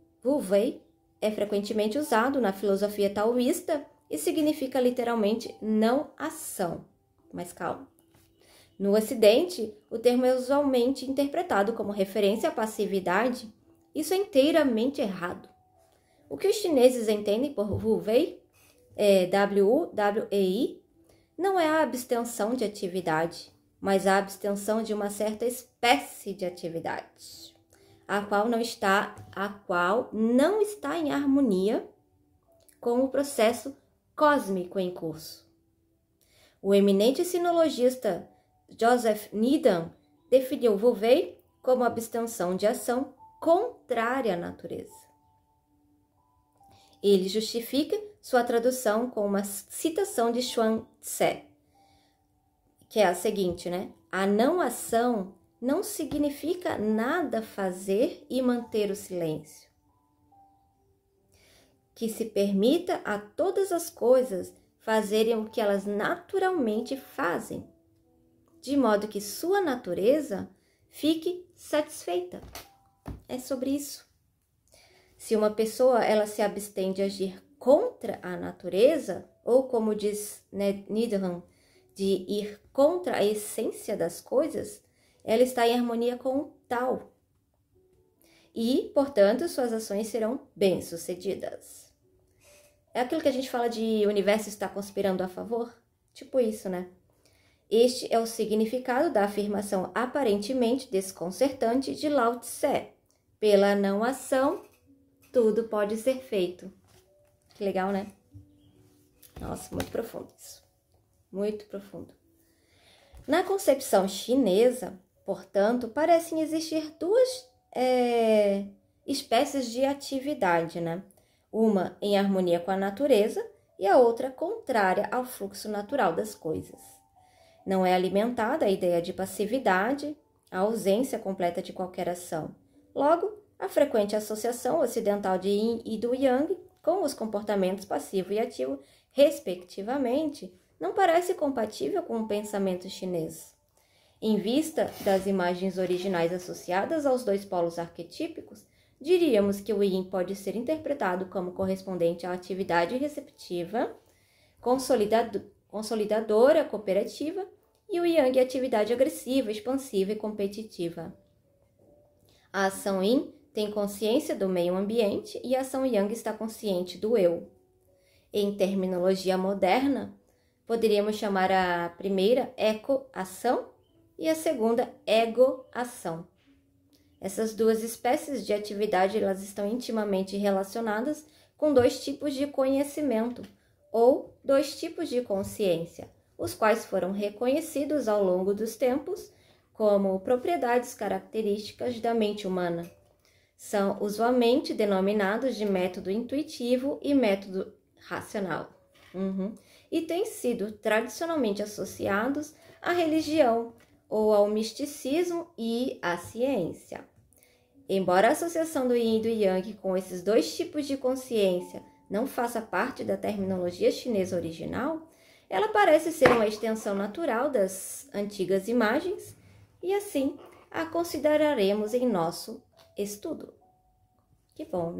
é frequentemente usado na filosofia taoísta e significa literalmente não ação. Mas calma. No Ocidente, o termo é usualmente interpretado como referência à passividade. Isso é inteiramente errado. O que os chineses entendem por Wu Wei, W-U-W-E-I, não é a abstenção de atividade, mas a abstenção de uma certa espécie de atividade, a qual não está em harmonia com o processo cósmico em curso. O eminente sinologista Joseph Needham definiu Wu Wei como abstenção de ação contrária à natureza. Ele justifica sua tradução com uma citação de Chuang Tse, que é a seguinte, A não ação não significa nada fazer e manter o silêncio. Que se permita a todas as coisas fazerem o que elas naturalmente fazem, de modo que sua natureza fique satisfeita. É sobre isso. Se uma pessoa ela se abstém de agir contra a natureza, ou como diz Needham, de ir contra a essência das coisas, ela está em harmonia com o tal. E, portanto, suas ações serão bem-sucedidas. É aquilo que a gente fala de o universo estar conspirando a favor? Tipo isso, Este é o significado da afirmação aparentemente desconcertante de Lao Tse. Pela não ação, tudo pode ser feito. Que legal, Nossa, muito profundo isso. Muito profundo. Na concepção chinesa, portanto, parecem existir duas espécies de atividade, Uma em harmonia com a natureza e a outra contrária ao fluxo natural das coisas. Não é alimentada a ideia de passividade, a ausência completa de qualquer ação. Logo, a frequente associação ocidental de Yin e do Yang com os comportamentos passivo e ativo, respectivamente, não parece compatível com o pensamento chinês. Em vista das imagens originais associadas aos dois polos arquetípicos, diríamos que o Yin pode ser interpretado como correspondente à atividade receptiva, consolidadora, cooperativa, e o Yang à atividade agressiva, expansiva e competitiva. A ação Yin tem consciência do meio ambiente e a ação Yang está consciente do eu. Em terminologia moderna, poderíamos chamar a primeira eco-ação e a segunda ego-ação. Essas duas espécies de atividade elas estão intimamente relacionadas com dois tipos de conhecimento ou dois tipos de consciência, os quais foram reconhecidos ao longo dos tempos como propriedades características da mente humana. São usualmente denominados de método intuitivo e método racional. E têm sido tradicionalmente associados à religião ou ao misticismo e à ciência. Embora a associação do Yin e do Yang com esses dois tipos de consciência não faça parte da terminologia chinesa original, ela parece ser uma extensão natural das antigas imagens e assim a consideraremos em nosso estudo. Que bom,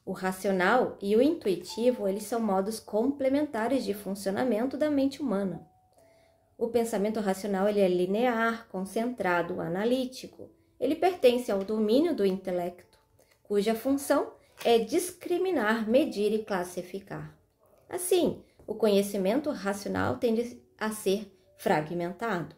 O racional e o intuitivo, eles são modos complementares de funcionamento da mente humana. O pensamento racional ele é linear, concentrado, analítico. Ele pertence ao domínio do intelecto, cuja função é discriminar, medir e classificar. Assim, o conhecimento racional tende a ser fragmentado.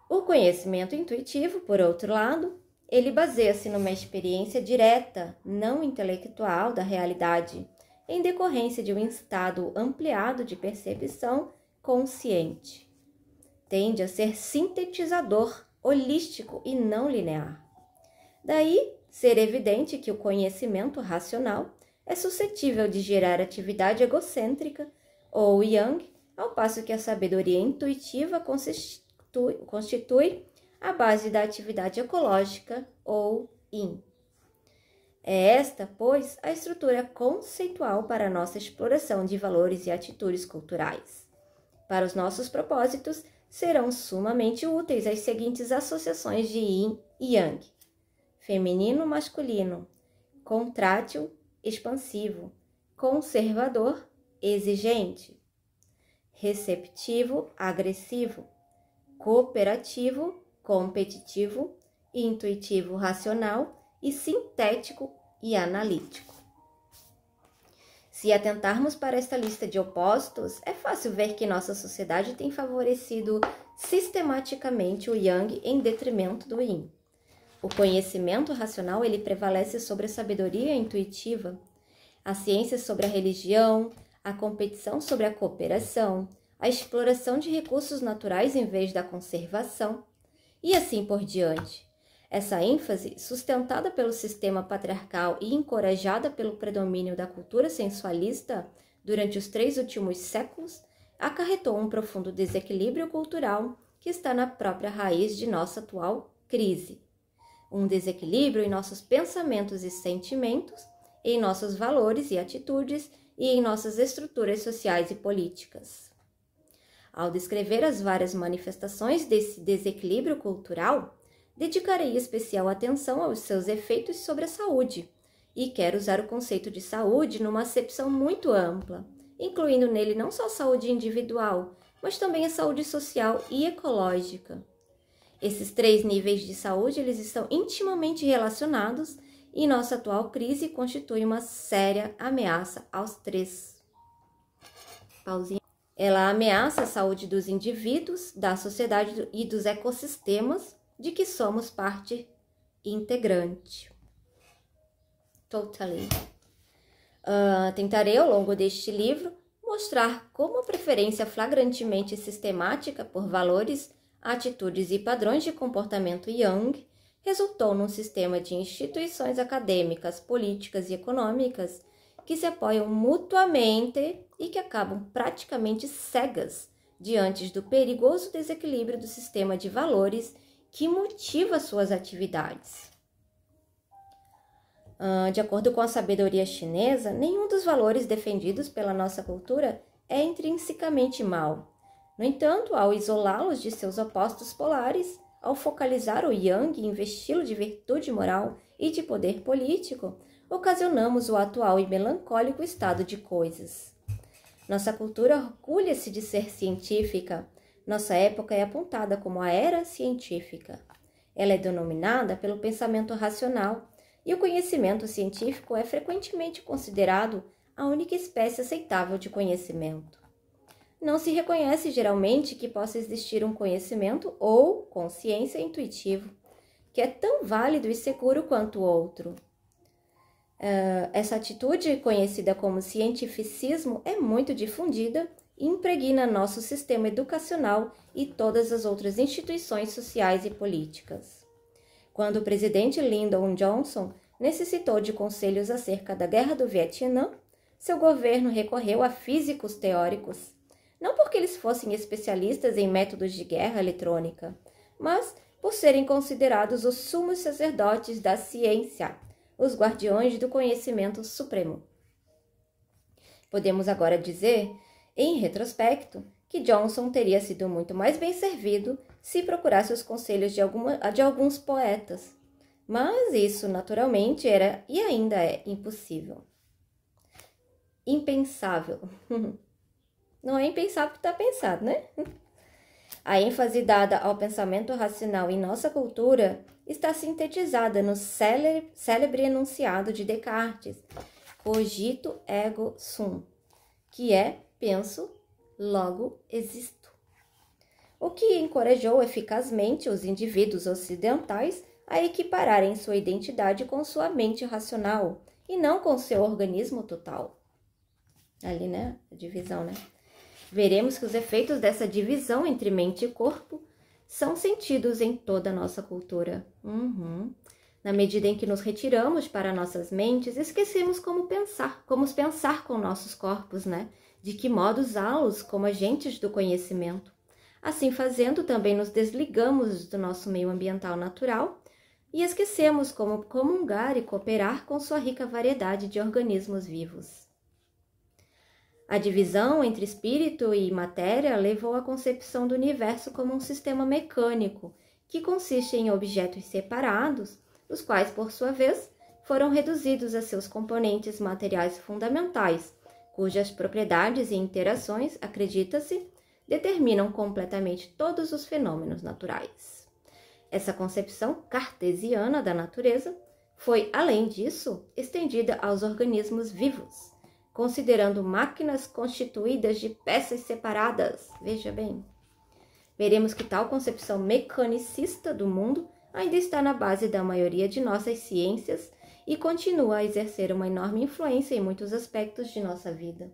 O conhecimento intuitivo, por outro lado, ele baseia-se numa experiência direta, não intelectual da realidade, em decorrência de um estado ampliado de percepção consciente. Tende a ser sintetizador, holístico e não linear. Daí, ser evidente que o conhecimento racional é suscetível de gerar atividade egocêntrica, ou yang, ao passo que a sabedoria intuitiva constitui a base da atividade ecológica, ou yin. É esta, pois, a estrutura conceitual para a nossa exploração de valores e atitudes culturais. Para os nossos propósitos, serão sumamente úteis as seguintes associações de yin e yang: feminino, masculino, contrátil, expansivo, conservador, exigente, receptivo, agressivo, cooperativo, competitivo, intuitivo, racional e sintético e analítico. Se atentarmos para esta lista de opostos, é fácil ver que nossa sociedade tem favorecido sistematicamente o yang em detrimento do yin. O conhecimento racional ele prevalece sobre a sabedoria intuitiva, a ciência sobre a religião, a competição sobre a cooperação, a exploração de recursos naturais em vez da conservação, e assim por diante. Essa ênfase, sustentada pelo sistema patriarcal e encorajada pelo predomínio da cultura sensualista durante os 3 últimos séculos, acarretou um profundo desequilíbrio cultural que está na própria raiz de nossa atual crise. Um desequilíbrio em nossos pensamentos e sentimentos, em nossos valores e atitudes e em nossas estruturas sociais e políticas. Ao descrever as várias manifestações desse desequilíbrio cultural, dedicarei especial atenção aos seus efeitos sobre a saúde, e quero usar o conceito de saúde numa acepção muito ampla, incluindo nele não só a saúde individual, mas também a saúde social e ecológica. Esses 3 níveis de saúde eles estão intimamente relacionados e nossa atual crise constitui uma séria ameaça aos 3. Pauzinho. Ela ameaça a saúde dos indivíduos, da sociedade e dos ecossistemas de que somos parte integrante. Totally. Tentarei ao longo deste livro mostrar como a preferência flagrantemente sistemática por valores, atitudes e padrões de comportamento yang resultou num sistema de instituições acadêmicas, políticas e econômicas que se apoiam mutuamente e que acabam praticamente cegas diante do perigoso desequilíbrio do sistema de valores que motiva suas atividades. De acordo com a sabedoria chinesa, nenhum dos valores defendidos pela nossa cultura é intrinsecamente mau. No entanto, ao isolá-los de seus opostos polares, ao focalizar o yang e investi-lo de virtude moral e de poder político, ocasionamos o atual e melancólico estado de coisas. Nossa cultura orgulha-se de ser científica. Nossa época é apontada como a era científica. Ela é denominada pelo pensamento racional, e o conhecimento científico é frequentemente considerado a única espécie aceitável de conhecimento. Não se reconhece geralmente que possa existir um conhecimento ou consciência intuitivo, que é tão válido e seguro quanto o outro. Essa atitude, conhecida como cientificismo, é muito difundida e impregna nosso sistema educacional e todas as outras instituições sociais e políticas. Quando o presidente Lyndon Johnson necessitou de conselhos acerca da Guerra do Vietnã, seu governo recorreu a físicos teóricos, não porque eles fossem especialistas em métodos de guerra eletrônica, mas por serem considerados os sumos sacerdotes da ciência, os guardiões do conhecimento supremo. Podemos agora dizer, em retrospecto, que Johnson teria sido muito mais bem servido se procurasse os conselhos de alguns poetas, mas isso naturalmente era e ainda é impossível. Impensável. Não é impensável que está pensado, né? A ênfase dada ao pensamento racional em nossa cultura está sintetizada no célebre enunciado de Descartes, cogito ergo sum, que é penso, logo existo. O que encorajou eficazmente os indivíduos ocidentais a equipararem sua identidade com sua mente racional e não com seu organismo total. Ali, né? A divisão, né? veremos que os efeitos dessa divisão entre mente e corpo são sentidos em toda a nossa cultura. Na medida em que nos retiramos para nossas mentes, esquecemos como pensar com nossos corpos, né? De que modo usá-los como agentes do conhecimento. Assim fazendo, também nos desligamos do nosso meio ambiental natural e esquecemos como comungar e cooperar com sua rica variedade de organismos vivos. A divisão entre espírito e matéria levou à concepção do universo como um sistema mecânico, que consiste em objetos separados, os quais, por sua vez, foram reduzidos a seus componentes materiais fundamentais, cujas propriedades e interações, acredita-se, determinam completamente todos os fenômenos naturais. Essa concepção cartesiana da natureza foi, além disso, estendida aos organismos vivos, considerando máquinas constituídas de peças separadas. Veja bem. Veremos que tal concepção mecanicista do mundo ainda está na base da maioria de nossas ciências e continua a exercer uma enorme influência em muitos aspectos de nossa vida.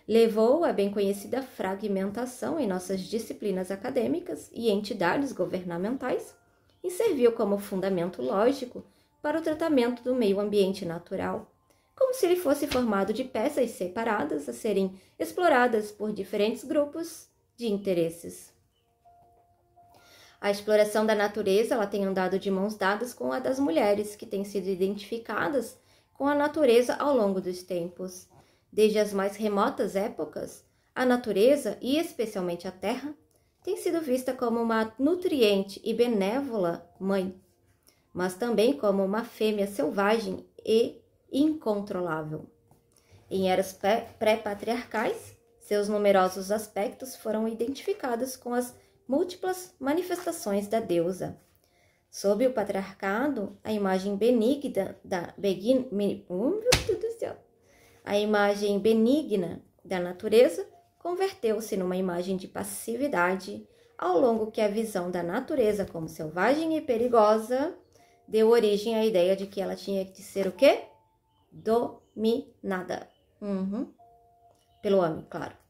Levou à bem conhecida fragmentação em nossas disciplinas acadêmicas e entidades governamentais e serviu como fundamento lógico para o tratamento do meio ambiente natural, como se ele fosse formado de peças separadas a serem exploradas por diferentes grupos de interesses. A exploração da natureza ela tem andado de mãos dadas com a das mulheres, que têm sido identificadas com a natureza ao longo dos tempos. Desde as mais remotas épocas, a natureza, e especialmente a terra, tem sido vista como uma nutriente e benévola mãe, mas também como uma fêmea selvagem e incontrolável. Em eras pré-patriarcais, seus numerosos aspectos foram identificados com as múltiplas manifestações da deusa. Sob o patriarcado, a imagem benigna da natureza converteu-se numa imagem de passividade, ao longo que a visão da natureza como selvagem e perigosa deu origem à ideia de que ela tinha que ser o quê? Dominada. Pelo homem, claro.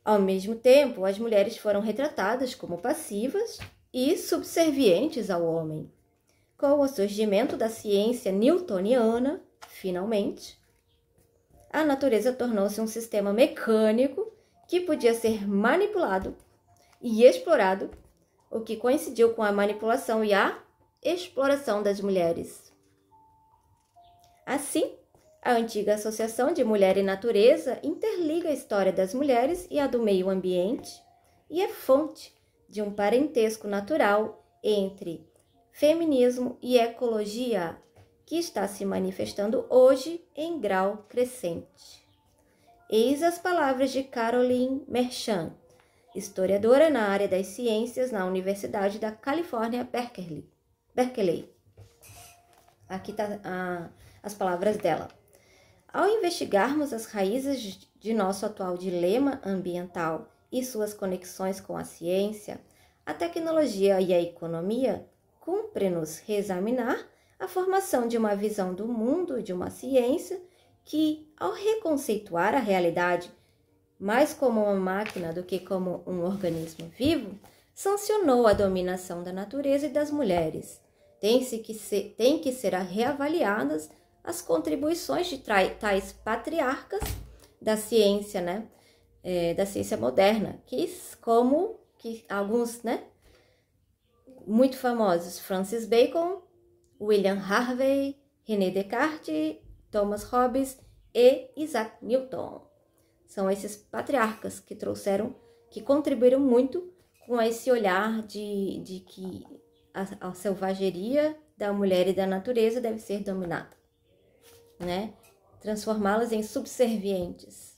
Ao mesmo tempo, as mulheres foram retratadas como passivas e subservientes ao homem. Com o surgimento da ciência newtoniana, finalmente, a natureza tornou-se um sistema mecânico que podia ser manipulado e explorado, o que coincidiu com a manipulação e a exploração das mulheres. Assim, a antiga associação de mulher e natureza interliga a história das mulheres e a do meio ambiente e é fonte de um parentesco natural entre feminismo e ecologia, que está se manifestando hoje em grau crescente. Eis as palavras de Caroline Merchant, historiadora na área das ciências na Universidade da Califórnia, Berkeley. Aqui está as palavras dela. Ao investigarmos as raízes de nosso atual dilema ambiental e suas conexões com a ciência, a tecnologia e a economia, cumpre-nos reexaminar a formação de uma visão do mundo de uma ciência que, ao reconceituar a realidade mais como uma máquina do que como um organismo vivo, sancionou a dominação da natureza e das mulheres. Tem que ser reavaliadas as contribuições de tais patriarcas da ciência, né? Da ciência moderna, que alguns, né? Muito famosos, Francis Bacon, William Harvey, René Descartes, Thomas Hobbes e Isaac Newton. São esses patriarcas que contribuíram muito com esse olhar de que a selvageria da mulher e da natureza deve ser dominada, né? Transformá-las em subservientes.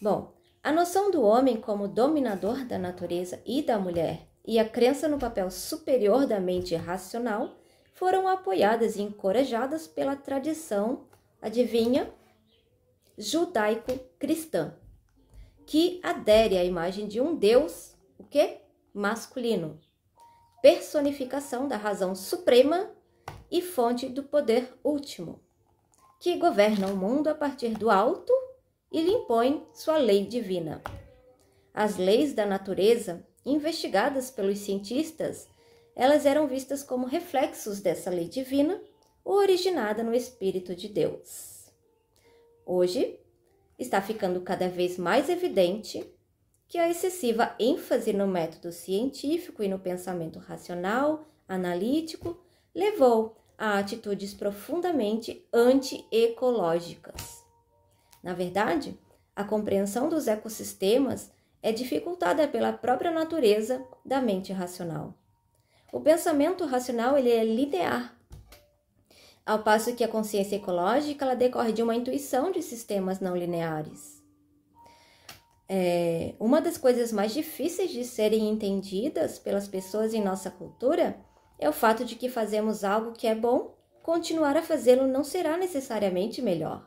Bom, a noção do homem como dominador da natureza e da mulher e a crença no papel superior da mente racional foram apoiadas e encorajadas pela tradição, adivinha, judaico-cristã, que adere à imagem de um Deus, o quê? Masculino, personificação da razão suprema e fonte do poder último, que governa o mundo a partir do alto e lhe impõe sua lei divina. As leis da natureza, investigadas pelos cientistas, elas eram vistas como reflexos dessa lei divina, originada no Espírito de Deus. Hoje, está ficando cada vez mais evidente que a excessiva ênfase no método científico e no pensamento racional, analítico, levou a atitudes profundamente anti-ecológicas. Na verdade, a compreensão dos ecossistemas é dificultada pela própria natureza da mente racional. O pensamento racional ele é linear, ao passo que a consciência ecológica ela decorre de uma intuição de sistemas não lineares. Uma das coisas mais difíceis de serem entendidas pelas pessoas em nossa cultura é o fato de que fazemos algo que é bom, continuar a fazê-lo não será necessariamente melhor.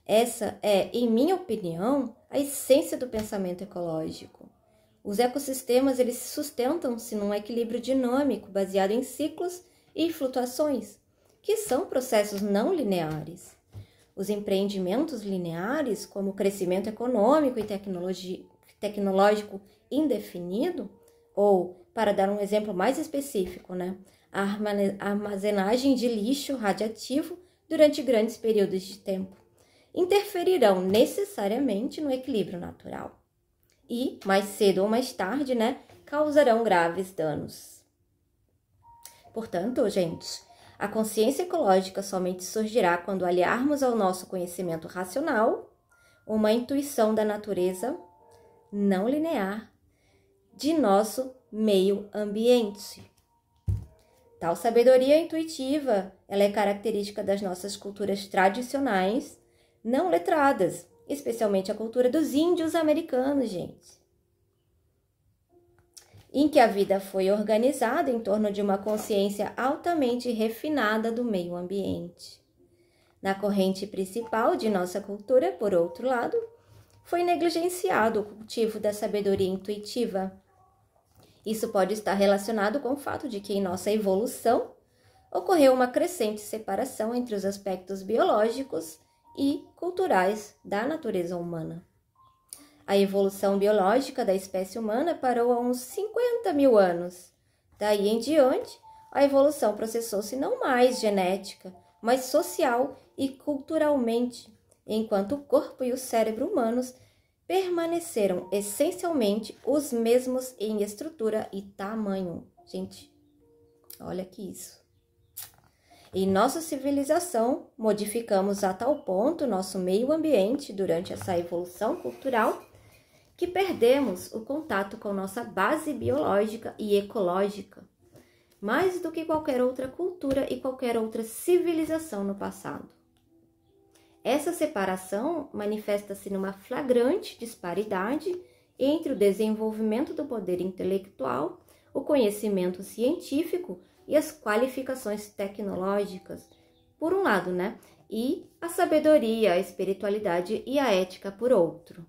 Essa é, em minha opinião, a essência do pensamento ecológico. Os ecossistemas eles se sustentam-se num equilíbrio dinâmico baseado em ciclos e flutuações, que são processos não lineares. Os empreendimentos lineares, como o crescimento econômico e tecnológico indefinido, ou, para dar um exemplo mais específico, a armazenagem de lixo radiativo durante grandes períodos de tempo, interferirão necessariamente no equilíbrio natural e, mais cedo ou mais tarde, causarão graves danos. Portanto, gente, a consciência ecológica somente surgirá quando aliarmos ao nosso conhecimento racional uma intuição da natureza não linear de nosso meio ambiente. Tal sabedoria intuitiva, ela é característica das nossas culturas tradicionais não letradas, especialmente a cultura dos índios americanos, gente, em que a vida foi organizada em torno de uma consciência altamente refinada do meio ambiente. Na corrente principal de nossa cultura, por outro lado, foi negligenciado o cultivo da sabedoria intuitiva. Isso pode estar relacionado com o fato de que em nossa evolução ocorreu uma crescente separação entre os aspectos biológicos e culturais da natureza humana. A evolução biológica da espécie humana parou há uns 50 mil anos. Daí em diante, a evolução processou-se não mais genética, mas social e culturalmente, enquanto o corpo e o cérebro humanos permaneceram essencialmente os mesmos em estrutura e tamanho. Gente, olha que isso. Em nossa civilização, modificamos a tal ponto nosso meio ambiente durante essa evolução cultural que perdemos o contato com nossa base biológica e ecológica, mais do que qualquer outra cultura e qualquer outra civilização no passado. Essa separação manifesta-se numa flagrante disparidade entre o desenvolvimento do poder intelectual, o conhecimento científico e as qualificações tecnológicas, por um lado, e a sabedoria, a espiritualidade e a ética, por outro.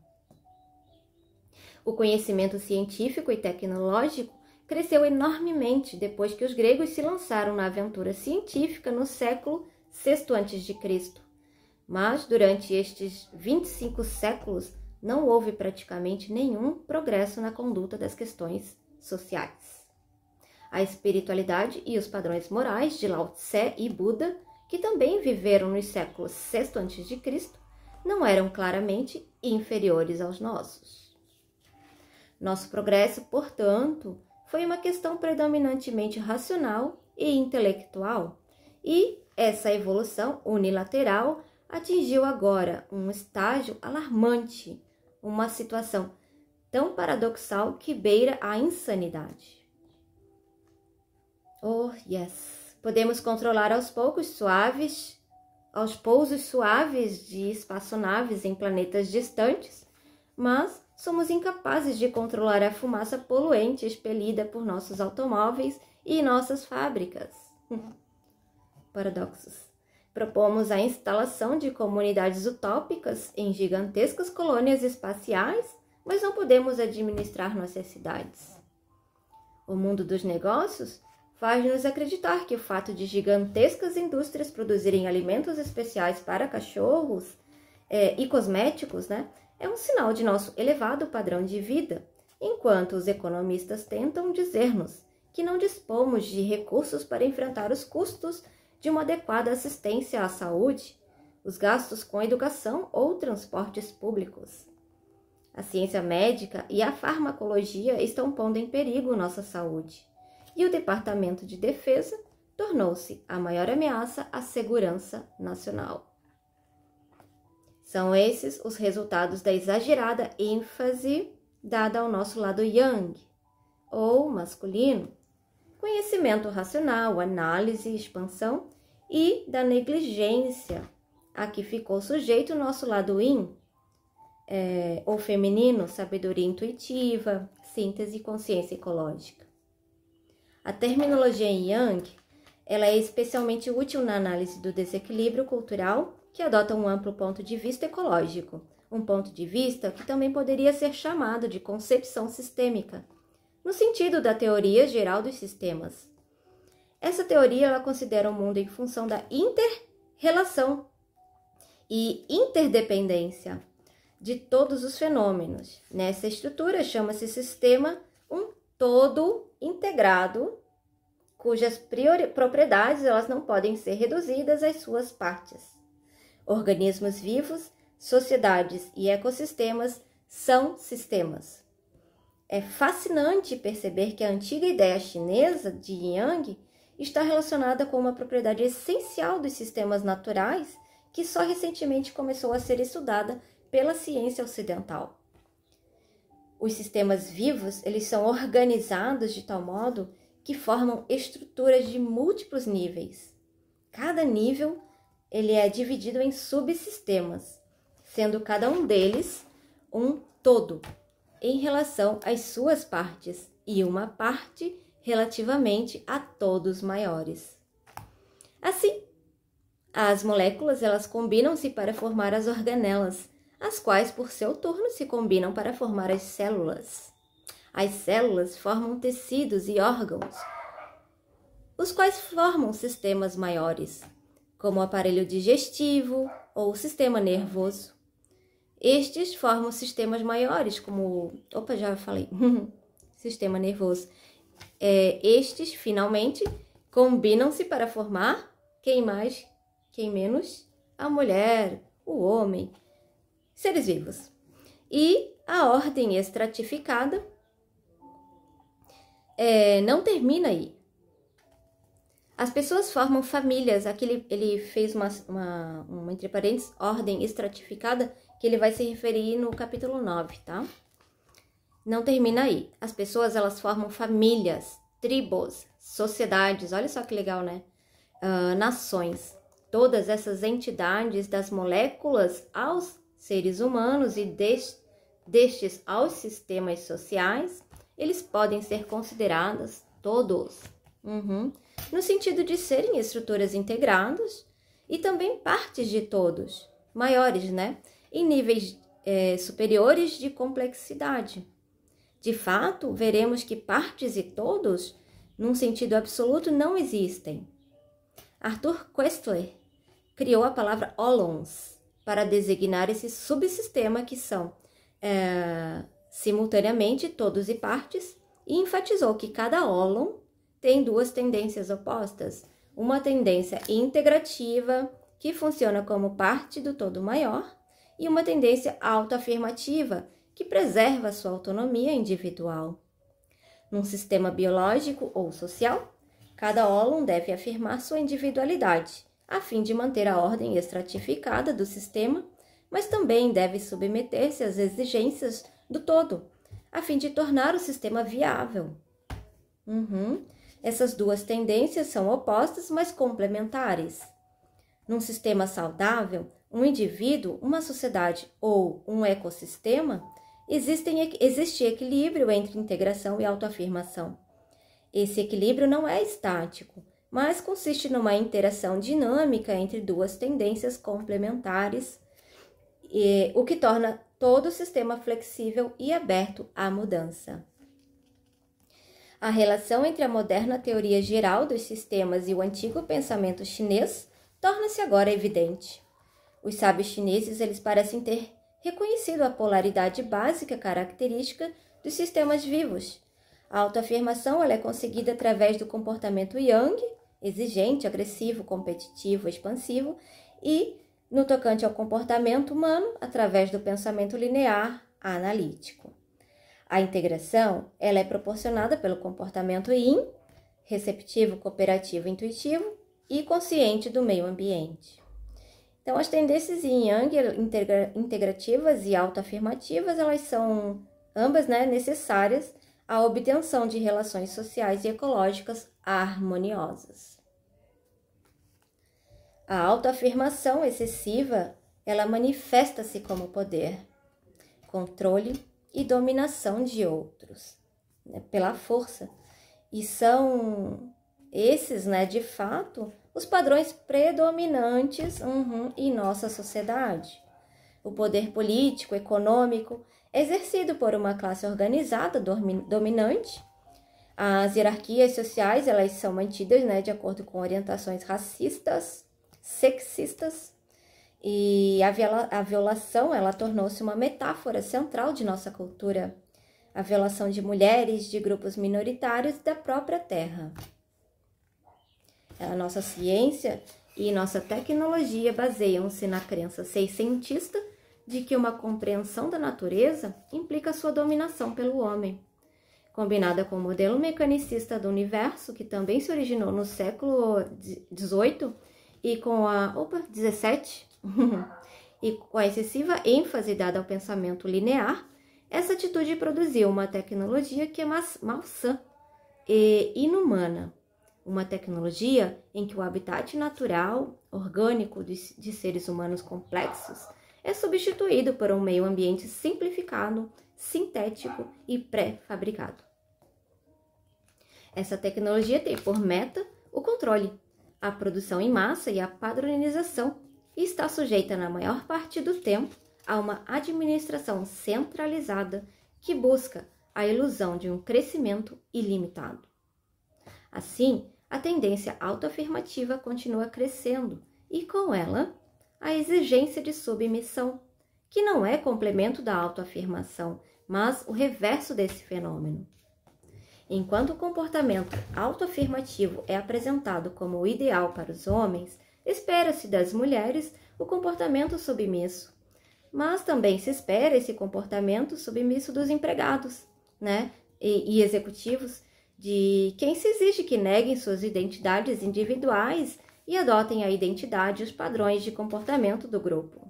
O conhecimento científico e tecnológico cresceu enormemente depois que os gregos se lançaram na aventura científica no século VI a.C., mas durante estes 25 séculos não houve praticamente nenhum progresso na conduta das questões sociais. A espiritualidade e os padrões morais de Lao Tse e Buda, que também viveram nos séculos VI a.C., não eram claramente inferiores aos nossos. Nosso progresso, portanto, foi uma questão predominantemente racional e intelectual, e essa evolução unilateral atingiu agora um estágio alarmante, uma situação tão paradoxal que beira a insanidade. Oh, yes! Podemos controlar aos pousos suaves de espaçonaves em planetas distantes, mas somos incapazes de controlar a fumaça poluente expelida por nossos automóveis e nossas fábricas. Paradoxos. Propomos a instalação de comunidades utópicas em gigantescas colônias espaciais, mas não podemos administrar nossas cidades. O mundo dos negócios faz-nos acreditar que o fato de gigantescas indústrias produzirem alimentos especiais para cachorros e cosméticos, né, é um sinal de nosso elevado padrão de vida, enquanto os economistas tentam dizer-nos que não dispomos de recursos para enfrentar os custos de uma adequada assistência à saúde, os gastos com educação ou transportes públicos. A ciência médica e a farmacologia estão pondo em perigo nossa saúde, e o Departamento de Defesa tornou-se a maior ameaça à segurança nacional. São esses os resultados da exagerada ênfase dada ao nosso lado yang, ou masculino, conhecimento racional, análise, expansão, e da negligência a que ficou sujeito o nosso lado yin, ou feminino, sabedoria intuitiva, síntese e consciência ecológica. A terminologia yang, ela é especialmente útil na análise do desequilíbrio cultural, que adota um amplo ponto de vista ecológico, um ponto de vista que também poderia ser chamado de concepção sistêmica, no sentido da teoria geral dos sistemas. Essa teoria ela considera o mundo em função da inter-relação e interdependência de todos os fenômenos. Nessa estrutura chama-se sistema um todo integrado, cujas propriedades elas não podem ser reduzidas às suas partes. Organismos vivos, sociedades e ecossistemas são sistemas. É fascinante perceber que a antiga ideia chinesa de Yang está relacionada com uma propriedade essencial dos sistemas naturais que só recentemente começou a ser estudada pela ciência ocidental. Os sistemas vivos, eles são organizados de tal modo que formam estruturas de múltiplos níveis. Cada nível ele é dividido em subsistemas, sendo cada um deles um todo em relação às suas partes e uma parte relativamente a todos maiores. Assim, as moléculas elas combinam-se para formar as organelas, as quais por seu turno se combinam para formar as células. As células formam tecidos e órgãos, os quais formam sistemas maiores, como o aparelho digestivo ou o sistema nervoso. Estes formam sistemas maiores, como... sistema nervoso. Estes, finalmente, combinam-se para formar, quem mais, quem menos? A mulher, o homem, seres vivos. E a ordem estratificada não termina aí. As pessoas formam famílias. Aqui ele fez uma entre parênteses, ordem estratificada, que ele vai se referir no capítulo 9, tá? Não termina aí. As pessoas, elas formam famílias, tribos, sociedades, olha só que legal, né? Nações. Todas essas entidades, das moléculas aos seres humanos e destes aos sistemas sociais, eles podem ser considerados todos. No sentido de serem estruturas integradas e também partes de todos, maiores, né? Em níveis superiores de complexidade. De fato, veremos que partes e todos, num sentido absoluto, não existem. Arthur Koestler criou a palavra holons para designar esse subsistema que são simultaneamente todos e partes, e enfatizou que cada holon tem duas tendências opostas, uma tendência integrativa, que funciona como parte do todo maior, e uma tendência autoafirmativa, que preserva sua autonomia individual. Num sistema biológico ou social, cada holon deve afirmar sua individualidade, a fim de manter a ordem estratificada do sistema, mas também deve submeter-se às exigências do todo, a fim de tornar o sistema viável. Essas duas tendências são opostas, mas complementares. Num sistema saudável, um indivíduo, uma sociedade ou um ecossistema, existe equilíbrio entre integração e autoafirmação. Esse equilíbrio não é estático, mas consiste numa interação dinâmica entre duas tendências complementares, o que torna todo o sistema flexível e aberto à mudança. A relação entre a moderna teoria geral dos sistemas e o antigo pensamento chinês torna-se agora evidente. Os sábios chineses, eles parecem ter reconhecido a polaridade básica característica dos sistemas vivos. A autoafirmação ela é conseguida através do comportamento yang, exigente, agressivo, competitivo, expansivo, e, no tocante ao comportamento humano, através do pensamento linear, analítico. A integração ela é proporcionada pelo comportamento yin, receptivo, cooperativo, intuitivo e consciente do meio ambiente. Então, as tendências yin yang integrativas e autoafirmativas, elas são ambas necessárias à obtenção de relações sociais e ecológicas harmoniosas. A autoafirmação excessiva, ela manifesta-se como poder, controle e dominação de outros, pela força. E são esses, de fato, os padrões predominantes em nossa sociedade. O poder político, econômico, é exercido por uma classe organizada, dominante. As hierarquias sociais, elas são mantidas, de acordo com orientações racistas, sexistas, e a violação, ela tornou-se uma metáfora central de nossa cultura. A violação de mulheres, de grupos minoritários da própria terra. A nossa ciência e nossa tecnologia baseiam-se na crença seiscentista de que uma compreensão da natureza implica sua dominação pelo homem. Combinada com o modelo mecanicista do universo, que também se originou no século XVIII e com XVII, e com a excessiva ênfase dada ao pensamento linear, essa atitude produziu uma tecnologia que é malsã e inumana. Uma tecnologia em que o habitat natural, orgânico de seres humanos complexos é substituído por um meio ambiente simplificado, sintético e pré-fabricado. Essa tecnologia tem por meta o controle, a produção em massa e a padronização, e está sujeita na maior parte do tempo a uma administração centralizada que busca a ilusão de um crescimento ilimitado. Assim, a tendência autoafirmativa continua crescendo e, com ela, a exigência de submissão, que não é complemento da autoafirmação, mas o reverso desse fenômeno. Enquanto o comportamento autoafirmativo é apresentado como o ideal para os homens, espera-se das mulheres o comportamento submisso. Mas também se espera esse comportamento submisso dos empregados, e executivos, de quem se exige que neguem suas identidades individuais e adotem a identidade e os padrões de comportamento do grupo.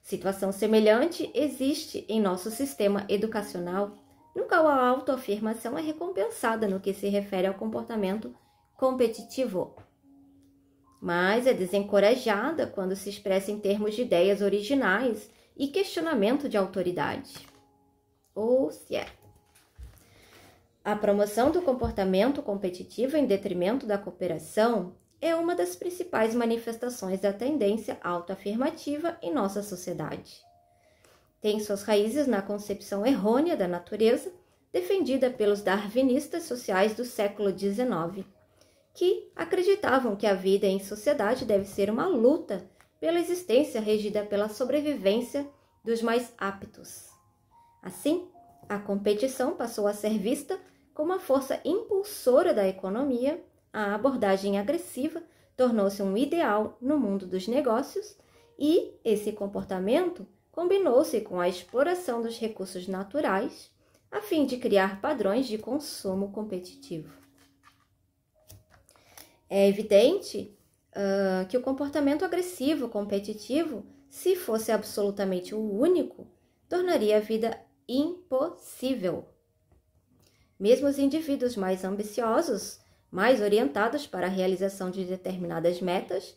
Situação semelhante existe em nosso sistema educacional, no qual a autoafirmação é recompensada no que se refere ao comportamento competitivo, mas é desencorajada quando se expressa em termos de ideias originais e questionamento de autoridade. Ou se é. A promoção do comportamento competitivo em detrimento da cooperação é uma das principais manifestações da tendência autoafirmativa em nossa sociedade. Tem suas raízes na concepção errônea da natureza, defendida pelos darwinistas sociais do século XIX, que acreditavam que a vida em sociedade deve ser uma luta pela existência regida pela sobrevivência dos mais aptos. Assim, a competição passou a ser vista como a força impulsora da economia, a abordagem agressiva tornou-se um ideal no mundo dos negócios e esse comportamento combinou-se com a exploração dos recursos naturais a fim de criar padrões de consumo competitivo. É evidente que o comportamento agressivo competitivo, se fosse absolutamente o único, tornaria a vida impossível. Mesmo os indivíduos mais ambiciosos, mais orientados para a realização de determinadas metas,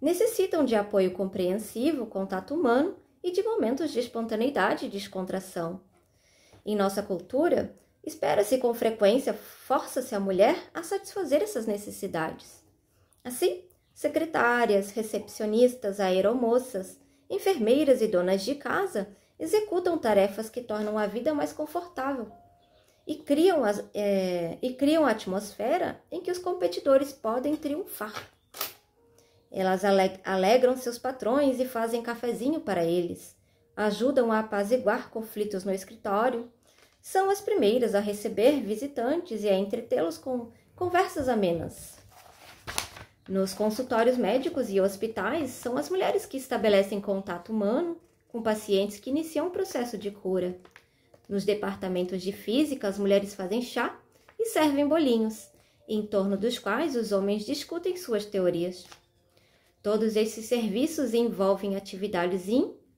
necessitam de apoio compreensivo, contato humano e de momentos de espontaneidade e descontração. Em nossa cultura, espera-se com frequência, força-se a mulher a satisfazer essas necessidades. Assim, secretárias, recepcionistas, aeromoças, enfermeiras e donas de casa executam tarefas que tornam a vida mais confortável e criam a atmosfera em que os competidores podem triunfar. Elas alegram seus patrões e fazem cafezinho para eles. Ajudam a apaziguar conflitos no escritório. São as primeiras a receber visitantes e a entretê-los com conversas amenas. Nos consultórios médicos e hospitais, são as mulheres que estabelecem contato humano com pacientes que iniciam o processo de cura. Nos departamentos de física, as mulheres fazem chá e servem bolinhos, em torno dos quais os homens discutem suas teorias. Todos esses serviços envolvem atividades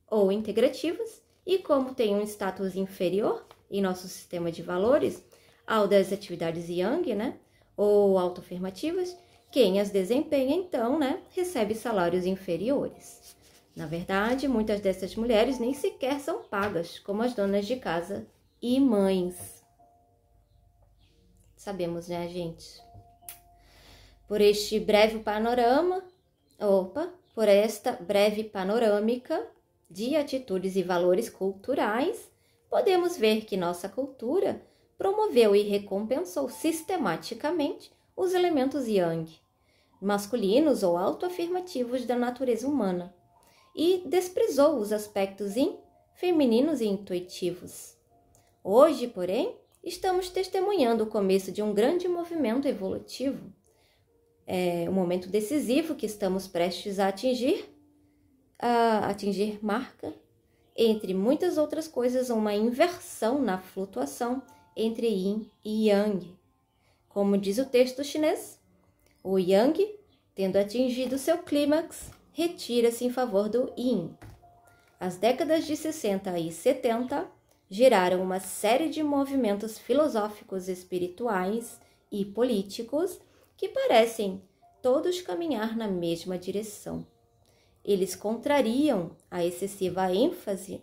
ou integrativas e, como têm um status inferior em nosso sistema de valores ao das atividades yang, ou autoafirmativas, quem as desempenha, então, recebe salários inferiores. Na verdade, muitas dessas mulheres nem sequer são pagas, como as donas de casa e mães. Sabemos, gente? Por esta breve panorâmica de atitudes e valores culturais, podemos ver que nossa cultura promoveu e recompensou sistematicamente os elementos yang, masculinos ou autoafirmativos da natureza humana, e desprezou os aspectos yin, femininos e intuitivos. Hoje, porém, estamos testemunhando o começo de um grande movimento evolutivo. É um momento decisivo que estamos prestes a atingir marca, entre muitas outras coisas, uma inversão na flutuação entre yin e yang. Como diz o texto chinês, o yang, tendo atingido seu clímax, retira-se em favor do yin. As décadas de 60 e 70 geraram uma série de movimentos filosóficos, espirituais e políticos que parecem todos caminhar na mesma direção. Eles contrariam a excessiva ênfase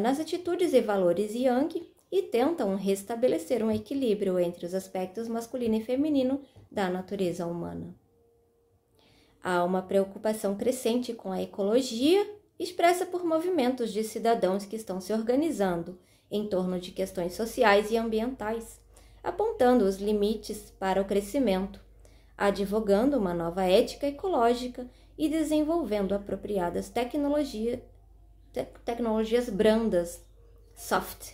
nas atitudes e valores yang e tentam restabelecer um equilíbrio entre os aspectos masculino e feminino da natureza humana. Há uma preocupação crescente com a ecologia, expressa por movimentos de cidadãos que estão se organizando em torno de questões sociais e ambientais, apontando os limites para o crescimento, advogando uma nova ética ecológica e desenvolvendo apropriadas tecnologias brandas, soft.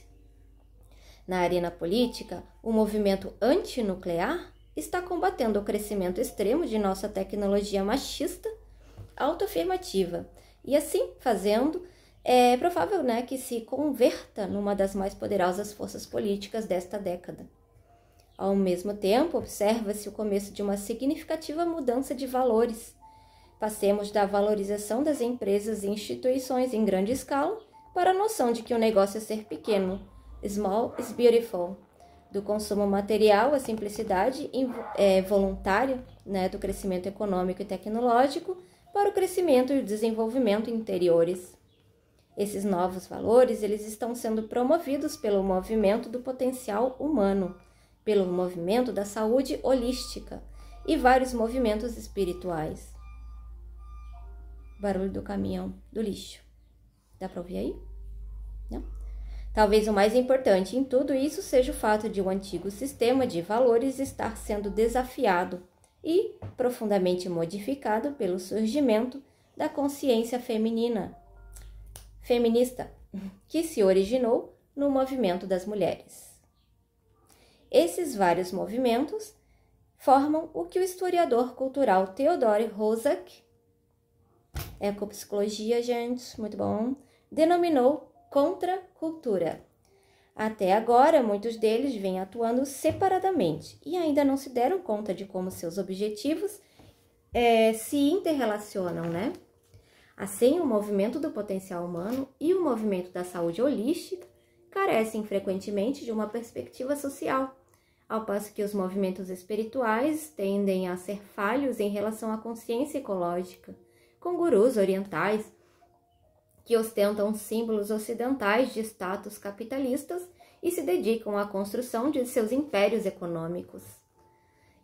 Na arena política, o movimento antinuclear está combatendo o crescimento extremo de nossa tecnologia machista, autoafirmativa, e assim fazendo, é provável que se converta numa das mais poderosas forças políticas desta década. Ao mesmo tempo, observa-se o começo de uma significativa mudança de valores. Passemos da valorização das empresas e instituições em grande escala para a noção de que o negócio é ser pequeno, small is beautiful, do consumo material, a simplicidade voluntária do crescimento econômico e tecnológico para o crescimento e o desenvolvimento interiores. Esses novos valores eles estão sendo promovidos pelo movimento do potencial humano, pelo movimento da saúde holística e vários movimentos espirituais. Barulho do caminhão do lixo. Dá para ouvir aí? Não? Talvez o mais importante em tudo isso seja o fato de o antigo sistema de valores estar sendo desafiado e profundamente modificado pelo surgimento da consciência feminista, que se originou no movimento das mulheres. Esses vários movimentos formam o que o historiador cultural Theodore Roszak, ecopsicologia, gente, muito bom, denominou contracultura. Até agora, muitos deles vêm atuando separadamente e ainda não se deram conta de como seus objetivos se interrelacionam, Assim, o movimento do potencial humano e o movimento da saúde holística carecem frequentemente de uma perspectiva social, ao passo que os movimentos espirituais tendem a ser falhos em relação à consciência ecológica, com gurus orientais que ostentam símbolos ocidentais de status capitalistas e se dedicam à construção de seus impérios econômicos.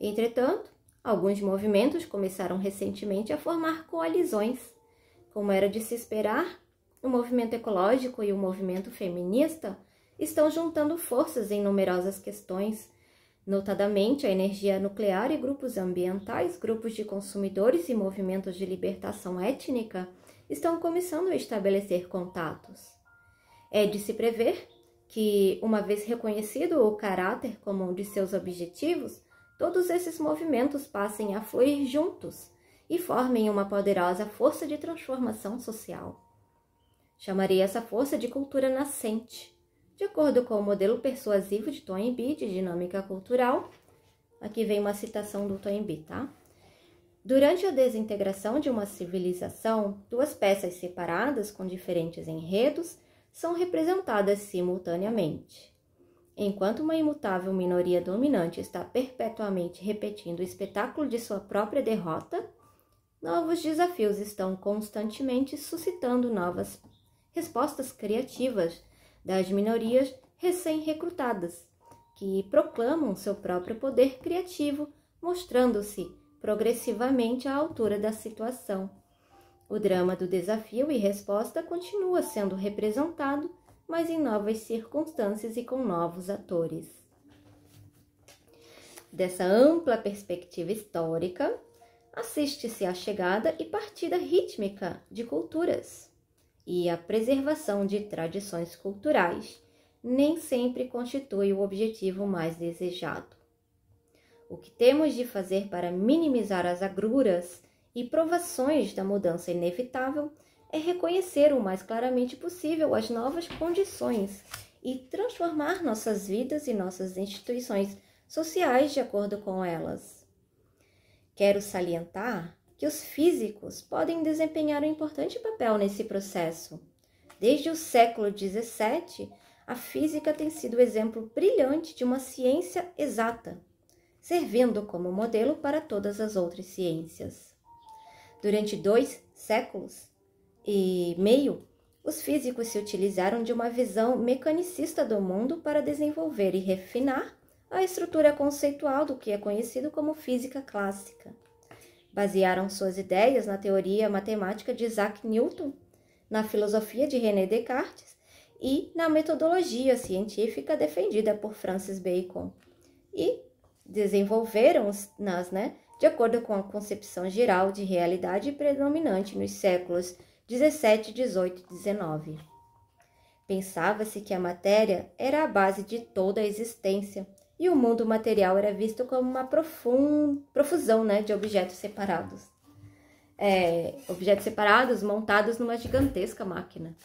Entretanto, alguns movimentos começaram recentemente a formar coalizões. Como era de se esperar, o movimento ecológico e o movimento feminista estão juntando forças em numerosas questões, Notadamente, a energia nuclear e grupos ambientais, grupos de consumidores e movimentos de libertação étnica estão começando a estabelecer contatos. É de se prever que, uma vez reconhecido o caráter comum de seus objetivos, todos esses movimentos passem a fluir juntos e formem uma poderosa força de transformação social. Chamarei essa força de cultura nascente. De acordo com o modelo persuasivo de Toynbee de dinâmica cultural, aqui vem uma citação do Toynbee, tá? Durante a desintegração de uma civilização, duas peças separadas com diferentes enredos são representadas simultaneamente. Enquanto uma imutável minoria dominante está perpetuamente repetindo o espetáculo de sua própria derrota, novos desafios estão constantemente suscitando novas respostas criativas das minorias recém-recrutadas, que proclamam seu próprio poder criativo, mostrando-se progressivamente à altura da situação. O drama do desafio e resposta continua sendo representado, mas em novas circunstâncias e com novos atores. Dessa ampla perspectiva histórica, assiste-se à chegada e partida rítmica de culturas, e a preservação de tradições culturais nem sempre constitui o objetivo mais desejado. O que temos de fazer para minimizar as agruras e provações da mudança inevitável é reconhecer o mais claramente possível as novas condições e transformar nossas vidas e nossas instituições sociais de acordo com elas. Quero salientar que os físicos podem desempenhar um importante papel nesse processo. Desde o século XVII, a física tem sido o exemplo brilhante de uma ciência exata, servindo como modelo para todas as outras ciências. Durante 2 séculos e meio, os físicos se utilizaram de uma visão mecanicista do mundo para desenvolver e refinar a estrutura conceitual do que é conhecido como física clássica. Basearam suas ideias na teoria matemática de Isaac Newton, na filosofia de René Descartes e na metodologia científica defendida por Francis Bacon. E desenvolveram-nas, de acordo com a concepção geral de realidade predominante nos séculos 17, 18 e 19. Pensava-se que a matéria era a base de toda a existência, e o mundo material era visto como uma profusão de objetos separados. Objetos separados montados numa gigantesca máquina.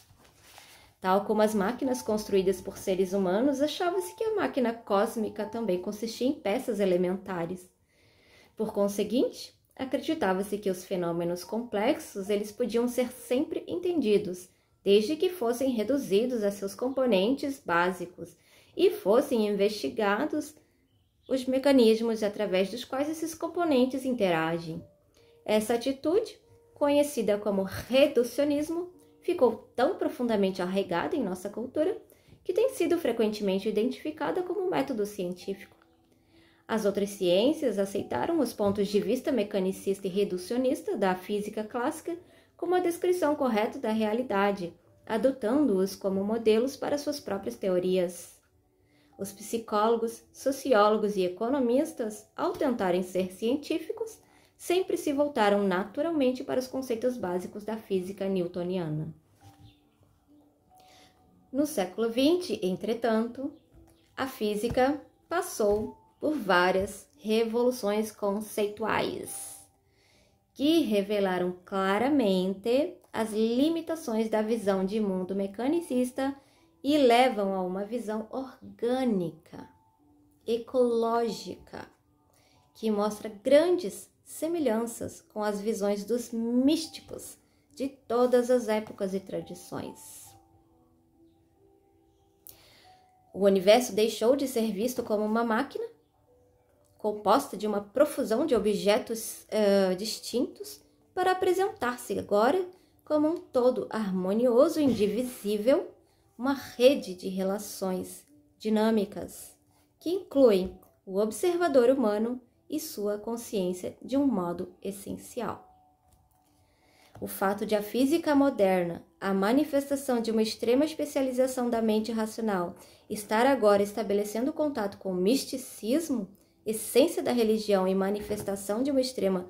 Tal como as máquinas construídas por seres humanos, achava-se que a máquina cósmica também consistia em peças elementares. Por conseguinte, acreditava-se que os fenômenos complexos eles podiam ser sempre entendidos, desde que fossem reduzidos a seus componentes básicos e fossem investigados os mecanismos através dos quais esses componentes interagem. Essa atitude, conhecida como reducionismo, ficou tão profundamente arraigada em nossa cultura que tem sido frequentemente identificada como um método científico. As outras ciências aceitaram os pontos de vista mecanicista e reducionista da física clássica como a descrição correta da realidade, adotando-os como modelos para suas próprias teorias. Os psicólogos, sociólogos e economistas, ao tentarem ser científicos, sempre se voltaram naturalmente para os conceitos básicos da física newtoniana. No século XX, entretanto, a física passou por várias revoluções conceituais, que revelaram claramente as limitações da visão de mundo mecanicista e levam a uma visão orgânica, ecológica, que mostra grandes semelhanças com as visões dos místicos de todas as épocas e tradições. O universo deixou de ser visto como uma máquina, composta de uma profusão de objetos distintos, para apresentar-se agora como um todo harmonioso e indivisível, uma rede de relações dinâmicas que incluem o observador humano e sua consciência de um modo essencial. O fato de a física moderna a manifestação de uma extrema especialização da mente racional estar agora estabelecendo contato com o misticismo, essência da religião e manifestação de uma extrema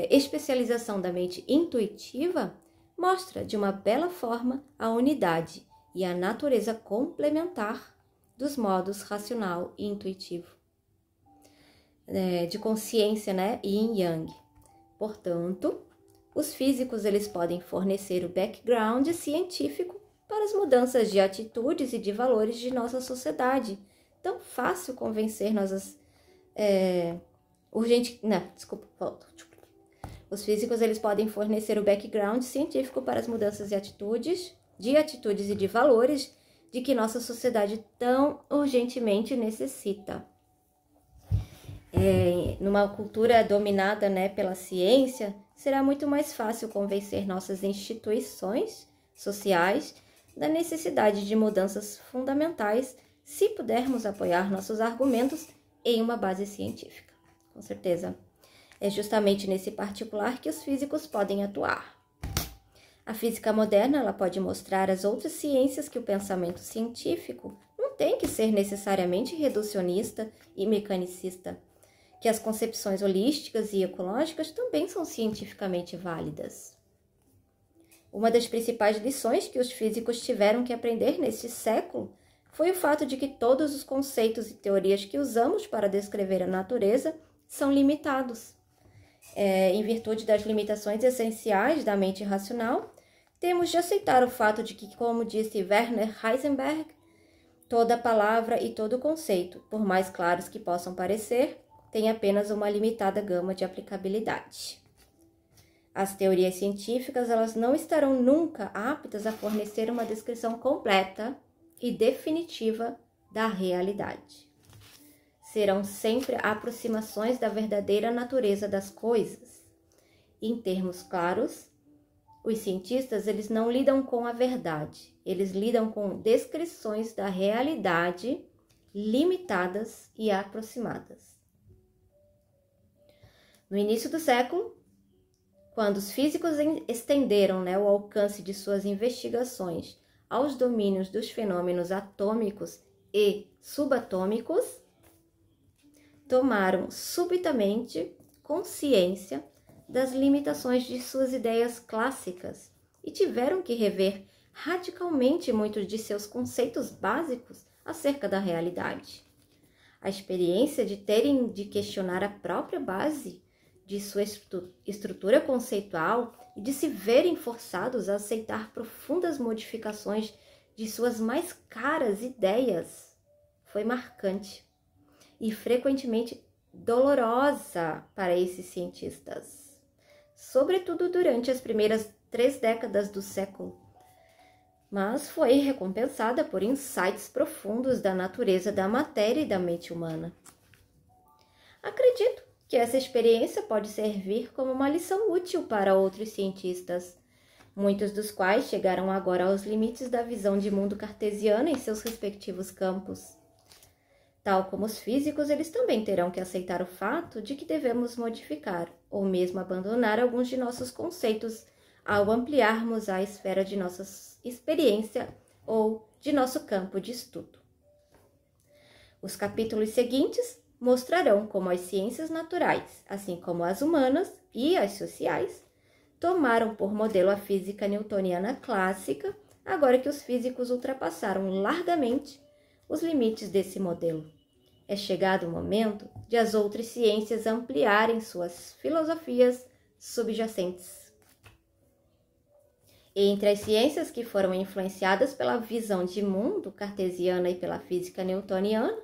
especialização da mente intuitiva, mostra de uma bela forma a unidade e a natureza complementar dos modos racional e intuitivo, de consciência, yin yang. Portanto, os físicos eles podem fornecer o background científico para as mudanças de atitudes e de valores de nossa sociedade. Tão fácil convencer Os físicos eles podem fornecer o background científico para as mudanças de atitudes e de valores de que nossa sociedade tão urgentemente necessita. Numa cultura dominada, pela ciência, será muito mais fácil convencer nossas instituições sociais da necessidade de mudanças fundamentais se pudermos apoiar nossos argumentos em uma base científica. Com certeza. É justamente nesse particular que os físicos podem atuar. A física moderna ela pode mostrar às outras ciências que o pensamento científico não tem que ser necessariamente reducionista e mecanicista, que as concepções holísticas e ecológicas também são cientificamente válidas. Uma das principais lições que os físicos tiveram que aprender neste século foi o fato de que todos os conceitos e teorias que usamos para descrever a natureza são limitados. Em virtude das limitações essenciais da mente racional, temos de aceitar o fato de que, como disse Werner Heisenberg, toda palavra e todo conceito, por mais claros que possam parecer, tem apenas uma limitada gama de aplicabilidade. As teorias científicas elas não estarão nunca aptas a fornecer uma descrição completa e definitiva da realidade. Serão sempre aproximações da verdadeira natureza das coisas. Em termos claros, os cientistas eles não lidam com a verdade, eles lidam com descrições da realidade limitadas e aproximadas. No início do século, quando os físicos estenderam o alcance de suas investigações aos domínios dos fenômenos atômicos e subatômicos, tomaram subitamente consciência das limitações de suas ideias clássicas e tiveram que rever radicalmente muitos de seus conceitos básicos acerca da realidade. A experiência de terem de questionar a própria base de sua estrutura conceitual e de se verem forçados a aceitar profundas modificações de suas mais caras ideias foi marcante e frequentemente dolorosa para esses cientistas, sobretudo durante as primeiras 3 décadas do século, mas foi recompensada por insights profundos da natureza da matéria e da mente humana. Acredito que essa experiência pode servir como uma lição útil para outros cientistas, muitos dos quais chegaram agora aos limites da visão de mundo cartesiana em seus respectivos campos. Tal como os físicos, eles também terão que aceitar o fato de que devemos modificar ou mesmo abandonar alguns de nossos conceitos ao ampliarmos a esfera de nossa experiência ou de nosso campo de estudo. Os capítulos seguintes mostrarão como as ciências naturais, assim como as humanas e as sociais, tomaram por modelo a física newtoniana clássica, agora que os físicos ultrapassaram largamente os limites desse modelo. É chegado o momento de as outras ciências ampliarem suas filosofias subjacentes. Entre as ciências que foram influenciadas pela visão de mundo cartesiana e pela física newtoniana,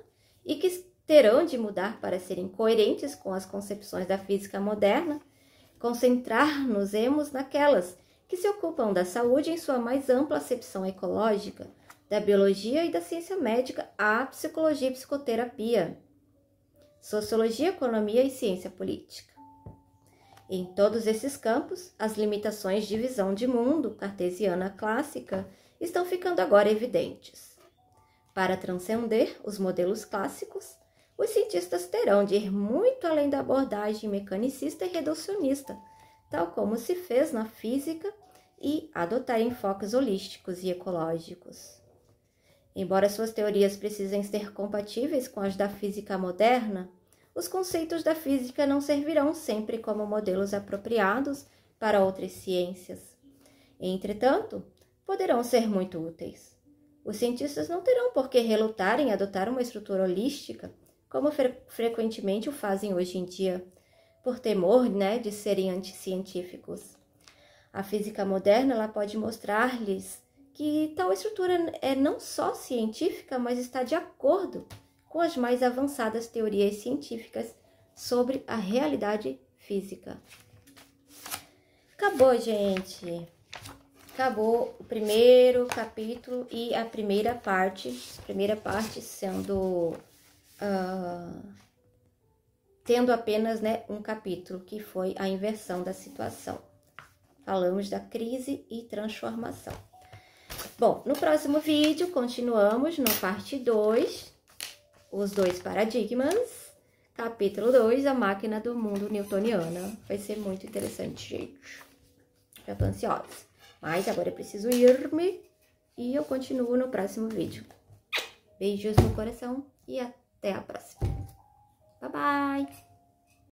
e que terão de mudar para serem coerentes com as concepções da física moderna, concentrar-nos-emos naquelas que se ocupam da saúde em sua mais ampla acepção ecológica, da biologia e da ciência médica à psicologia e psicoterapia, sociologia, economia e ciência política. Em todos esses campos, as limitações de visão de mundo cartesiana clássica estão ficando agora evidentes. Para transcender os modelos clássicos, os cientistas terão de ir muito além da abordagem mecanicista e reducionista, tal como se fez na física e adotar enfoques holísticos e ecológicos. Embora suas teorias precisem ser compatíveis com as da física moderna, os conceitos da física não servirão sempre como modelos apropriados para outras ciências. Entretanto, poderão ser muito úteis. Os cientistas não terão por que relutar em adotar uma estrutura holística, como frequentemente o fazem hoje em dia, por temor, de serem anticientíficos. A física moderna ela pode mostrar-lhes que tal estrutura é não só científica, mas está de acordo com as mais avançadas teorias científicas sobre a realidade física. Acabou, gente. Acabou o primeiro capítulo e a primeira parte sendo tendo apenas um capítulo, que foi a inversão da situação. Falamos da crise e transformação. Bom, no próximo vídeo continuamos no parte 2, os dois paradigmas, capítulo 2, a máquina do mundo newtoniana. Vai ser muito interessante, gente. Já tô ansiosa. Mas agora eu preciso ir-me e eu continuo no próximo vídeo. Beijos no coração e até a próxima. Bye, bye!